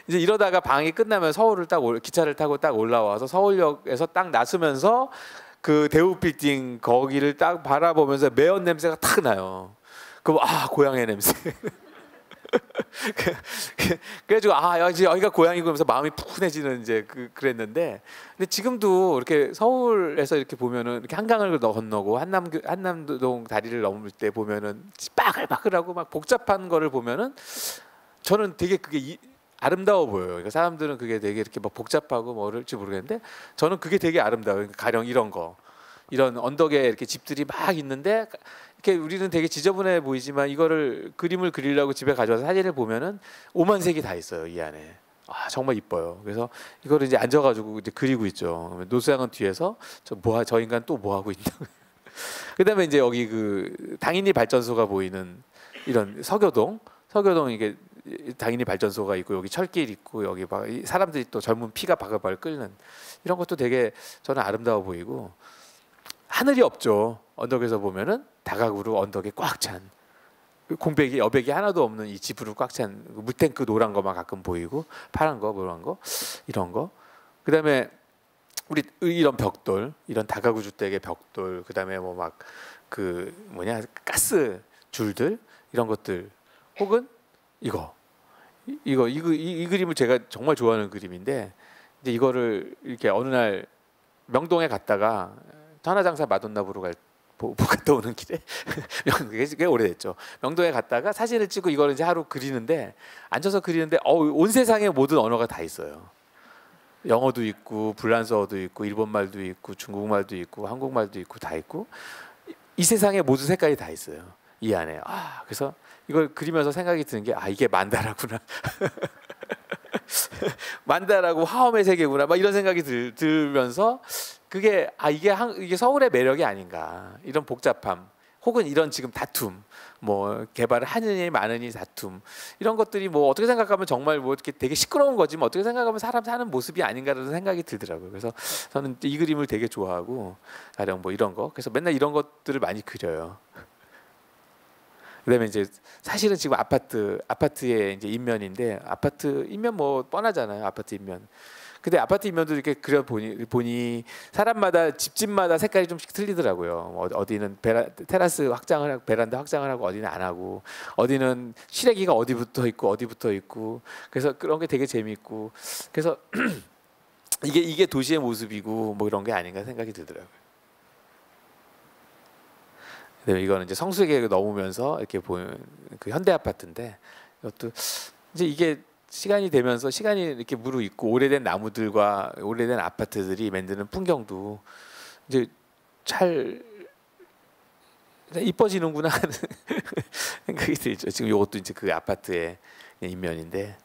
이제 이러다가 방학이 끝나면 서울을 기차를 타고 딱 올라와서 서울역에서 딱 나서면서 그 대우 빌딩 거기를 딱 바라보면서 매연 냄새가 탁 나요. 그럼 아 고향의 냄새. 그래가지고 아 여기가 고향이고 하면서 마음이 푸근해지는 이제 그랬는데 근데 지금도 이렇게 서울에서 이렇게 보면은 이렇게 한강을 건너고 한남동 다리를 넘을 때 보면은 빠글빠글하고 막 복잡한 거를 보면은 저는 되게 그게 아름다워 보여요. 그러니까 사람들은 그게 되게 이렇게 막 복잡하고 뭐랄지 모르겠는데 저는 그게 되게 아름다워요. 그러니까 가령 이런 거 이런 언덕에 이렇게 집들이 막 있는데 이렇게 우리는 되게 지저분해 보이지만 이거를 그림을 그리려고 집에 가져와서 사진을 보면은 5만 색이 다 있어요 이 안에. 아 정말 이뻐요. 그래서 이거를 이제 앉아가지고 이제 그리고 있죠. 노수양은 뒤에서 저 인간 또 뭐 하고 있나. 그다음에 이제 여기 그 당인리 발전소가 보이는 이런 서교동 이게 당인리 발전소가 있고 여기 철길 있고 여기 막 사람들이 또 젊은 피가 바글바글 끓는 이런 것도 되게 저는 아름다워 보이고. 하늘이 없죠. 언덕에서 보면은 다각으로 언덕에 꽉 찬 공백이 여백이 하나도 없는 이 지프로 꽉 찬 무탱크 노란 거만 가끔 보이고 파란 거 노란 거 이런 거. 그다음에 우리 이런 벽돌 이런 다가구 주택의 벽돌 그다음에 뭐 막 그 뭐냐 가스 줄들 이런 것들 혹은 이 그림을 제가 정말 좋아하는 그림인데 이제 이거를 이렇게 어느 날 명동에 갔다가 천하장사 마돈나 보러 갔다 오는 길에 그게 오래됐죠. 명동에 갔다가 사진을 찍고 이걸 이제 하루 그리는데 앉아서 그리는데 온 세상에 모든 언어가 다 있어요. 영어도 있고 불란서어도 있고 일본말도 있고 중국말도 있고 한국말도 있고 다 있고 이 세상에 모든 색깔이 다 있어요. 이 안에. 그래서 이걸 그리면서 생각이 드는 게 이게 만다라구나. 만다라고 화엄의 세계구나. 막 이런 생각이 들면서 그게 이게 서울의 매력이 아닌가. 이런 복잡함 혹은 이런 지금 다툼 뭐 개발을 하느니 마느니 다툼 이런 것들이 뭐 어떻게 생각하면 정말 뭐 이렇게 되게 시끄러운 거지만 어떻게 생각하면 사람 사는 모습이 아닌가라는 생각이 들더라고요. 그래서 저는 이 그림을 되게 좋아하고 가령 뭐 이런 거 그래서 맨날 이런 것들을 많이 그려요. 그다음에 이제 사실은 지금 아파트의 이제 인면인데 아파트 인면 뭐 뻔하잖아요. 아파트 인면. 근데 아파트 인면도 이렇게 그려 보니 사람마다 집집마다 색깔이 좀씩 틀리더라고요. 어디는 테라스 확장을 하고 베란다 확장을 하고 어디는 안 하고 어디는 실외기가 어디 붙어 있고 그래서 그런 게 되게 재미있고 그래서 이게 도시의 모습이고 뭐 이런 게 아닌가 생각이 들더라고요. 이거는 이제 성수기를 넘으면서 이렇게 보이는 그 현대 아파트인데 이것도 이제 이게 시간이 되면서 시간이 이렇게 무르익고 오래된 나무들과 오래된 아파트들이 만드는 풍경도 이제 잘 이뻐지는구나 하는 생각이 들죠. 지금 이것도 이제 그 아파트의 인면인데.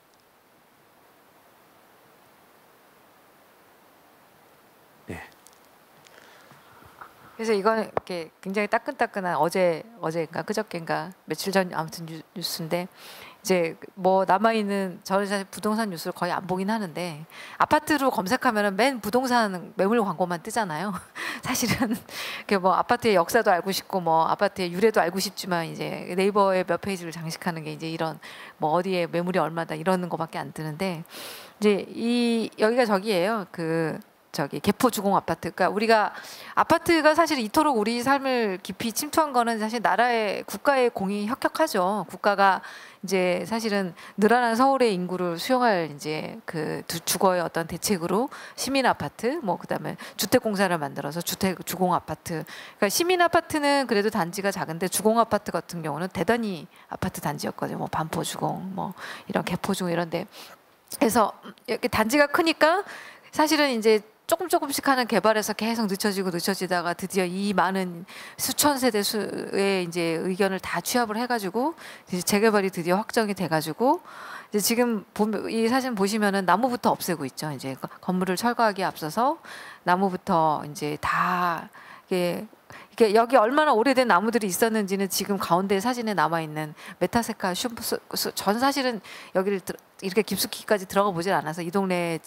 네. 그래서 이거는 이렇게 굉장히 따끈따끈한 어제인가 그저께인가 며칠 전 아무튼 뉴스인데 이제 뭐 남아 있는 저는 사실 부동산 뉴스를 거의 안 보긴 하는데 아파트로 검색하면은 맨 부동산 매물 광고만 뜨잖아요. 사실은 뭐 아파트의 역사도 알고 싶고 뭐 아파트의 유래도 알고 싶지만 이제 네이버의 몇 페이지를 장식하는 게 이제 이런 뭐 어디에 매물이 얼마다 이러는 거밖에 안 뜨는데 이제 여기가 저기예요. 그 저기 개포 주공 아파트. 그러니까 우리가 아파트가 사실 이토록 우리 삶을 깊이 침투한 거는 사실 나라의 국가의 공이 혁혁하죠. 국가가 이제 사실은 늘어난 서울의 인구를 수용할 이제 그 주거의 어떤 대책으로 시민 아파트, 뭐 그다음에 주택 공사를 만들어서 주택 주공 아파트. 그러니까 시민 아파트는 그래도 단지가 작은데 주공 아파트 같은 경우는 대단히 아파트 단지였거든요. 뭐 반포 주공, 뭐 이런 개포 주공 이런데. 그래서 이렇게 단지가 크니까 사실은 이제 조금씩 하는 개발에서 계속 늦춰지다가 드디어 이 많은 수천 세대 수의 이제 의견을 다 취합을 해가지고 이제 재개발이 드디어 확정이 돼가지고 이제 지금 이 사진 보시면은 나무부터 없애고 있죠. 이제 건물을 철거하기에 앞서서 나무부터 이제 다 이게 여기 얼마나 오래된 나무들이 있었는지는 지금 가운데 사진에 남아 있는 메타세카 전 사실은 여기를 이렇게 깊숙이까지 들어가 보질 않아서 이 동네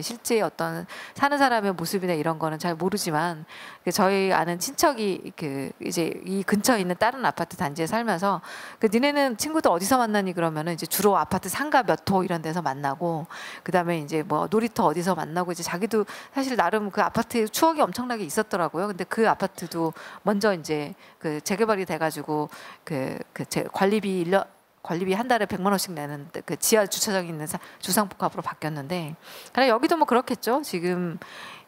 실제 어떤 사는 사람의 모습이나 이런 거는 잘 모르지만 저희 아는 친척이 이제 이 근처에 있는 다른 아파트 단지에 살면서 니네는 친구들 어디서 만나니 그러면은 이제 주로 아파트 상가 몇 호 이런 데서 만나고 그다음에 이제 뭐 놀이터 어디서 만나고 이제 자기도 사실 나름 그 아파트에 추억이 엄청나게 있었더라고요. 근데 그 아파트도 먼저 이제 그 재개발이 돼가지고 관리비 한 달에 100만 원씩 내는 그 지하 주차장이 있는 주상복합으로 바뀌었는데 그냥 여기도 뭐 그렇겠죠. 지금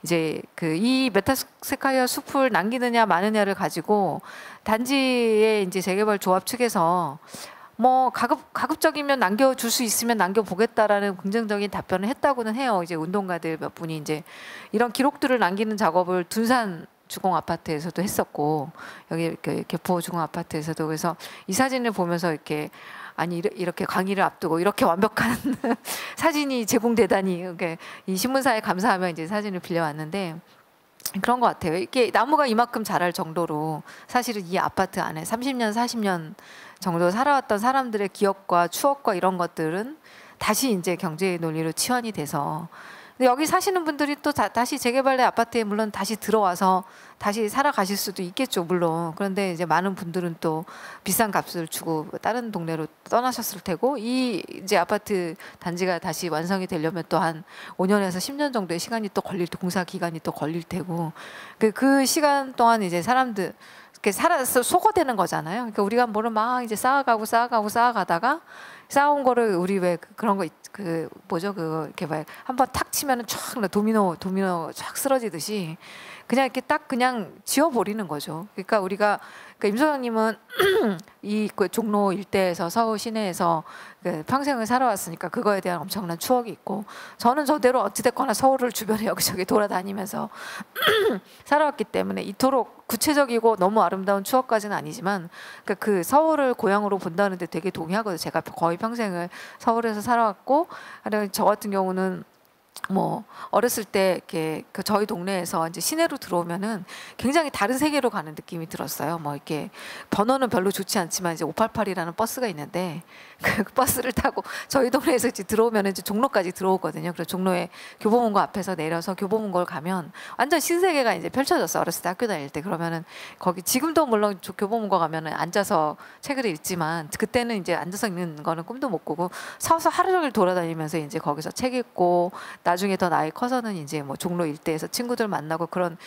이제 이 메타세카이아 숲을 남기느냐 마느냐를 가지고 단지의 이제 재개발 조합 측에서 뭐 가급적이면 남겨줄 수 있으면 남겨보겠다라는 긍정적인 답변을 했다고는 해요. 이제 운동가들 몇 분이 이제 이런 기록들을 남기는 작업을 둔산 주공 아파트에서도 했었고 여기 개포 주공 아파트에서도 그래서 이 사진을 보면서 이렇게 아니 이렇게 강의를 앞두고 이렇게 완벽한 사진이 제공되다니 이 신문사에 감사하며 이제 사진을 빌려왔는데 그런 것 같아요. 이게 나무가 이만큼 자랄 정도로 사실은 이 아파트 안에 30년 40년 정도 살아왔던 사람들의 기억과 추억과 이런 것들은 다시 이제 경제의 논리로 치환이 돼서 근데 여기 사시는 분들이 또 다시 재개발된 아파트에 물론 다시 들어와서 다시 살아가실 수도 있겠죠, 물론. 그런데 이제 많은 분들은 또 비싼 값을 주고 다른 동네로 떠나셨을 테고 이 이제 아파트 단지가 다시 완성이 되려면 또 한 5년에서 10년 정도의 시간이 또 걸릴 테 공사 기간이 또 걸릴 테고 그 시간 동안 이제 사람들 이렇게 살아서 소거되는 거잖아요. 그러니까 우리가 뭐를 막 이제 쌓아가다가 쌓아온 거를 우리 왜 그런 거 뭐죠 이렇게 막 한번 탁 치면은 쫙 도미노 쫙 쓰러지듯이 그냥 이렇게 딱 그냥 지워버리는 거죠. 그러니까 우리가 임 소장님은 이 종로 일대에서 서울 시내에서 평생을 살아왔으니까 그거에 대한 엄청난 추억이 있고 저는 저대로 어찌됐거나 서울을 주변에 여기저기 돌아다니면서 살아왔기 때문에 이토록 구체적이고 너무 아름다운 추억까지는 아니지만 그 서울을 고향으로 본다는데 되게 동의하거든요. 제가 거의 평생을 서울에서 살아왔고 저 같은 경우는 뭐 어렸을 때 이렇게 저희 동네에서 이제 시내로 들어오면은 굉장히 다른 세계로 가는 느낌이 들었어요. 뭐 이렇게 번호는 별로 좋지 않지만 이제 588이라는 버스가 있는데 그 버스를 타고 저희 동네에서 이제 들어오면 이제 종로까지 들어오거든요. 그래서 종로에 교보문고 앞에서 내려서 교보문고를 가면 완전 신세계가 이제 펼쳐졌어. 어렸을 때 학교 다닐 때 그러면은 거기 지금도 물론 교보문고 가면은 앉아서 책을 읽지만 그때는 이제 앉아서 읽는 거는 꿈도 못 꾸고 서서 하루 종일 돌아다니면서 이제 거기서 책 읽고 나중에 더 나이 커서는 이제 뭐 종로 일대에서 친구들 만나고 그런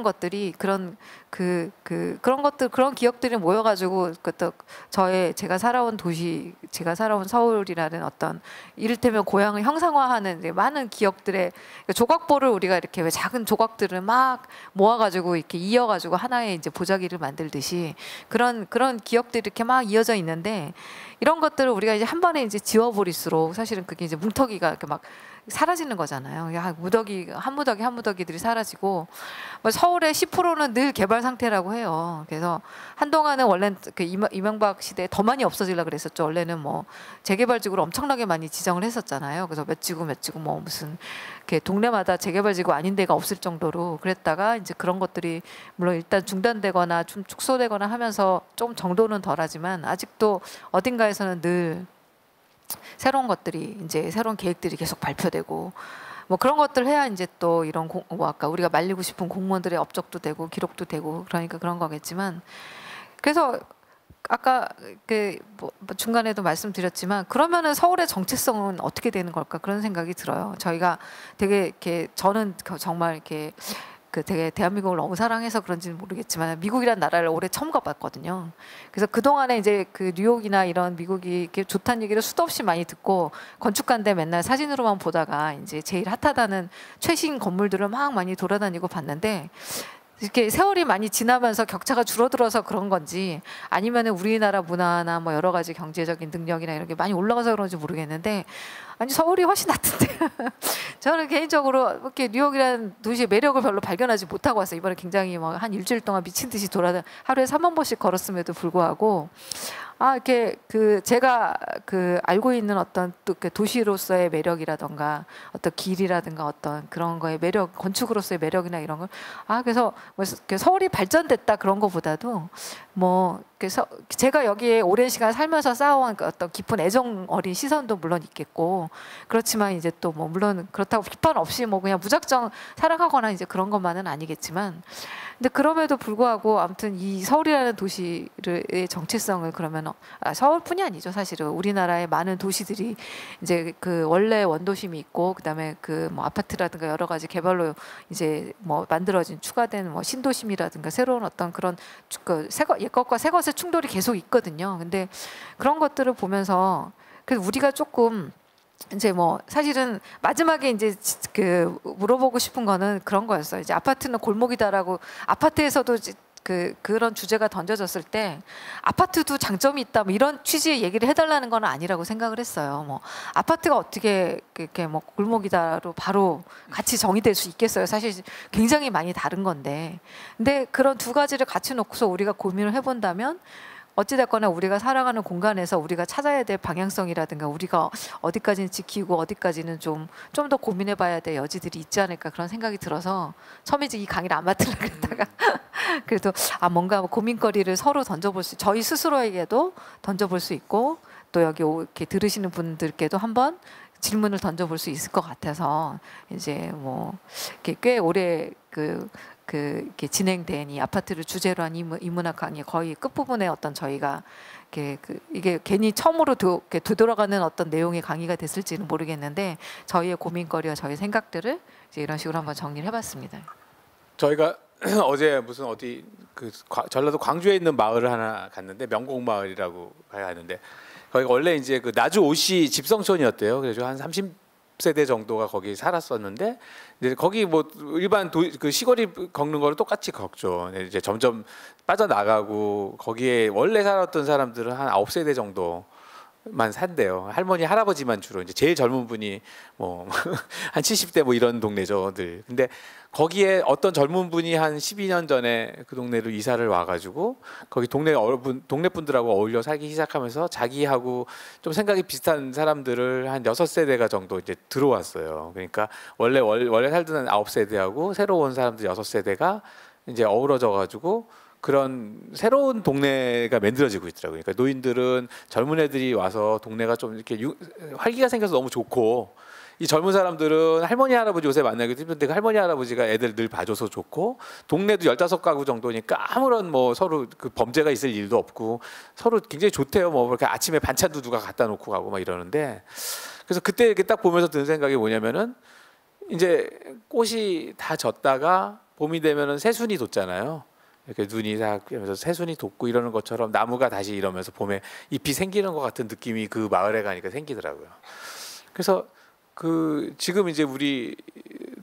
것들이 그런 것들 그런 기억들이 모여가지고 그것도 제가 살아온 도시 제가 살아온 서울이라는 어떤 이를테면 고향을 형상화하는 많은 기억들의 조각보를 우리가 이렇게 왜 작은 조각들을 막 모아가지고 이렇게 이어가지고 하나의 이제 보자기를 만들듯이 그런 기억들이 이렇게 막 이어져 있는데 이런 것들을 우리가 이제 한 번에 이제 지워버릴수록 사실은 그게 이제 뭉텅이가 이렇게 막 사라지는 거잖아요. 한 무더기들이 사라지고 뭐 서울의 10%는 늘 개발 상태라고 해요. 그래서 한동안은 원래 이명박 시대에 더 많이 없어지려고 그랬었죠. 원래는 뭐 재개발지구를 엄청나게 많이 지정을 했었잖아요. 그래서 몇 지구 뭐 무슨 이렇게 동네마다 재개발지구 아닌 데가 없을 정도로 그랬다가 이제 그런 것들이 물론 일단 중단되거나 좀 축소되거나 하면서 좀 정도는 덜하지만 아직도 어딘가에서는 늘 새로운 것들이 이제 새로운 계획들이 계속 발표되고 뭐 그런 것들 해야 이제 또 이런 뭐 아까 우리가 말리고 싶은 공무원들의 업적도 되고 기록도 되고 그러니까 그런 거겠지만 그래서 아까 뭐 중간에도 말씀드렸지만 그러면은 서울의 정체성은 어떻게 되는 걸까 그런 생각이 들어요. 저희가 되게 이렇게 저는 정말 이렇게 되게 대한민국을 너무 사랑해서 그런지는 모르겠지만 미국이란 나라를 올해 처음 가봤거든요. 그래서 그 동안에 이제 그 뉴욕이나 이런 미국이 이렇게 좋다는 얘기를 수도 없이 많이 듣고 건축가인데 맨날 사진으로만 보다가 이제 제일 핫하다는 최신 건물들을 막 많이 돌아다니고 봤는데. 이렇게 세월이 많이 지나면서 격차가 줄어들어서 그런 건지 아니면은 우리나라 문화나 뭐 여러 가지 경제적인 능력이나 이런 게 많이 올라가서 그런지 모르겠는데 아니 서울이 훨씬 낫던데 저는 개인적으로 이렇게 뉴욕이라는 도시의 매력을 별로 발견하지 못하고 왔어요. 이번에 굉장히 뭐 한 일주일 동안 미친 듯이 하루에 3만 번씩 걸었음에도 불구하고 이렇게 제가 알고 있는 어떤 또 도시로서의 매력이라던가 어떤 길이라든가 어떤 그런 거의 매력, 건축으로서의 매력이나 이런 걸 그래서 뭐 서울이 발전됐다 그런 거보다도 뭐 그래서 제가 여기에 오랜 시간 살면서 쌓아온 어떤 깊은 애정 어린 시선도 물론 있겠고 그렇지만 이제 또 뭐 물론 그렇다고 비판 없이 뭐 그냥 무작정 살아가거나 이제 그런 것만은 아니겠지만 근데 그럼에도 불구하고 아무튼 이 서울이라는 도시의 정체성을 그러면 서울뿐이 아니죠 사실은 우리나라의 많은 도시들이 이제 원래 원도심이 있고 그다음에 뭐 아파트라든가 여러 가지 개발로 이제 뭐 만들어진 추가된 뭐 신도심이라든가 새로운 어떤 그런 옛 것과 새 것의 충돌이 계속 있거든요. 근데 그런 것들을 보면서 그래서 우리가 조금 이제 뭐 사실은 마지막에 이제 물어보고 싶은 거는 그런 거였어요. 이제 아파트는 골목이다라고 아파트에서도 그런 주제가 던져졌을 때 아파트도 장점이 있다 뭐 이런 취지의 얘기를 해달라는 건 아니라고 생각을 했어요. 뭐 아파트가 어떻게 이렇게 뭐 골목이다로 바로 같이 정의될 수 있겠어요. 사실 굉장히 많이 다른 건데 근데 그런 두 가지를 같이 놓고서 우리가 고민을 해본다면 어찌됐거나 우리가 살아가는 공간에서 우리가 찾아야 될 방향성이라든가 우리가 어디까지는 지키고 어디까지는 좀 더 고민해봐야 될 여지들이 있지 않을까 그런 생각이 들어서 처음에 이 강의를 안 맡으려고 했다가 그래도 뭔가 고민거리를 서로 던져볼 수 저희 스스로에게도 던져볼 수 있고 또 여기 이렇게 들으시는 분들께도 한번 질문을 던져볼 수 있을 것 같아서 이제 뭐 이렇게 꽤 오래 이렇게 진행된 이 아파트를 주제로 한 인문학 강의 거의 끝부분에 어떤 저희가 이게 괜히 처음으로 되돌아가는 어떤 내용의 강의가 됐을지는 모르겠는데 저희의 고민거리와 저희 생각들을 이제 이런 식으로 한번 정리를 해봤습니다. 저희가 어제 무슨 어디 전라도 광주에 있는 마을을 하나 갔는데 명곡마을이라고 가는데 거기가 원래 이제 나주 오씨 집성촌이었대요. 그래서 한 30세대 정도가 거기 살았었는데 이제 거기 뭐 일반 시골이 걷는 거를 똑같이 걷죠. 이제 점점 빠져나가고 거기에 원래 살았던 사람들은 한 9세대 정도만 산대요. 할머니 할아버지만 주로 이제 제일 젊은 분이 뭐 한 70대 뭐 이런 동네죠 늘. 근데 거기에 어떤 젊은 분이 한 12년 전에 그 동네로 이사를 와가지고 거기 동네 분들하고 어울려 살기 시작하면서 자기하고 좀 생각이 비슷한 사람들을 한 6세대가 정도 이제 들어왔어요. 그러니까 원래 살던 9세대하고 새로 온 사람들 6세대가 이제 어우러져가지고 그런 새로운 동네가 만들어지고 있더라고요. 그러니까 노인들은 젊은 애들이 와서 동네가 좀 이렇게 활기가 생겨서 너무 좋고 이 젊은 사람들은 할머니 할아버지 요새 만나기도 힘든데 할머니 할아버지가 애들 늘 봐줘서 좋고 동네도 15가구 정도니까 아무런 뭐 서로 범죄가 있을 일도 없고 서로 굉장히 좋대요. 뭐 그렇게 아침에 반찬도 누가 갖다 놓고 가고 막 이러는데 그래서 그때 이렇게 딱 보면서 드는 생각이 뭐냐면은 이제 꽃이 다 졌다가 봄이 되면은 새순이 돋잖아요. 이렇게 눈이 다 그러면서 새순이 돋고 이러는 것처럼 나무가 다시 이러면서 봄에 잎이 생기는 것 같은 느낌이 그 마을에 가니까 생기더라고요. 그래서 지금 이제 우리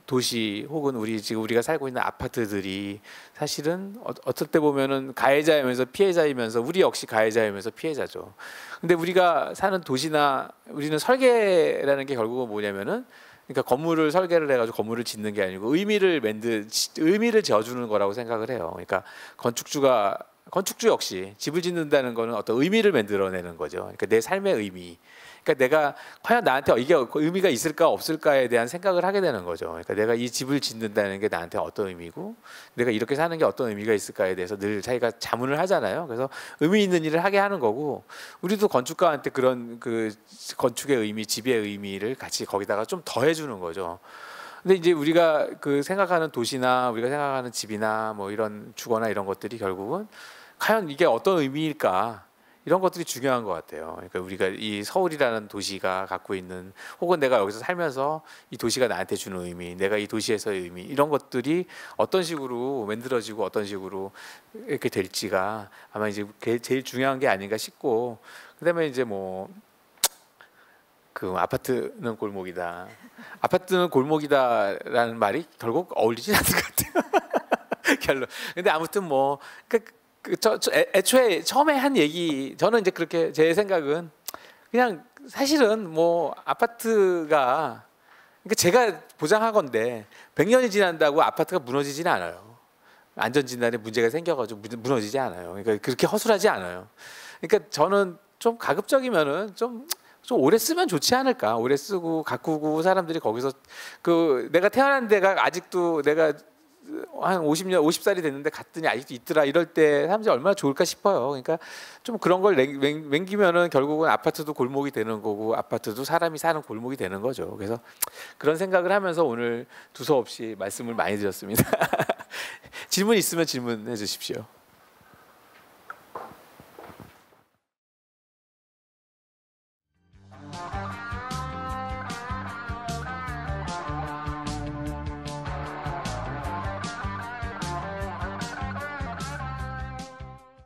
도시 혹은 우리가 살고 있는 아파트들이 사실은 어떨 때 보면은 가해자이면서 피해자이면서 우리 역시 가해자이면서 피해자죠. 근데 우리가 사는 도시나 우리는 설계라는 게 결국은 뭐냐면은 그러니까 건물을 설계를 해가지고 건물을 짓는 게 아니고 의미를 지어주는 거라고 생각을 해요. 그러니까 건축주 역시 집을 짓는다는 거는 어떤 의미를 만들어내는 거죠. 그러니까 내 삶의 의미. 그러니까 내가 과연 나한테 이게 의미가 있을까 없을까에 대한 생각을 하게 되는 거죠. 그러니까 내가 이 집을 짓는다는 게 나한테 어떤 의미고 내가 이렇게 사는 게 어떤 의미가 있을까에 대해서 늘 자기가 자문을 하잖아요. 그래서 의미 있는 일을 하게 하는 거고 우리도 건축가한테 그런 건축의 의미, 집의 의미를 같이 거기다가 좀 더해주는 거죠. 근데 이제 우리가 생각하는 도시나 우리가 생각하는 집이나 뭐 이런 주거나 이런 것들이 결국은 과연 이게 어떤 의미일까? 이런 것들이 중요한 것 같아요. 그러니까 우리가 이 서울이라는 도시가 갖고 있는, 혹은 내가 여기서 살면서 이 도시가 나한테 주는 의미, 내가 이 도시에서의 의미, 이런 것들이 어떤 식으로 만들어지고 어떤 식으로 이렇게 될지가 아마 이제 제일 중요한 게 아닌가 싶고, 그다음에 이제 뭐 그 아파트는 골목이다. 아파트는 골목이다라는 말이 결국 어울리진 않는 것 같아요. 결론. 근데 아무튼 뭐 애초에 처음에 한 얘기, 저는 이제 그렇게 제 생각은 그냥 사실은 뭐 아파트가, 그러니까 제가 보장하건대 100년이 지난다고 아파트가 무너지지는 않아요. 안전진단에 문제가 생겨가지고 무너지지 않아요. 그러니까 그렇게 허술하지 않아요. 그러니까 저는 좀 가급적이면은 좀 오래 쓰면 좋지 않을까. 오래 쓰고 가꾸고 사람들이 거기서 그 내가 태어난 데가 아직도 내가 한 50년 50살이 됐는데 갔더니 아직도 있더라 이럴 때 사람들이 얼마나 좋을까 싶어요. 그러니까 좀 그런 걸 맹기면은 결국은 아파트도 골목이 되는 거고 아파트도 사람이 사는 골목이 되는 거죠. 그래서 그런 생각을 하면서 오늘 두서없이 말씀을 많이 드렸습니다. 질문 있으면 질문해 주십시오.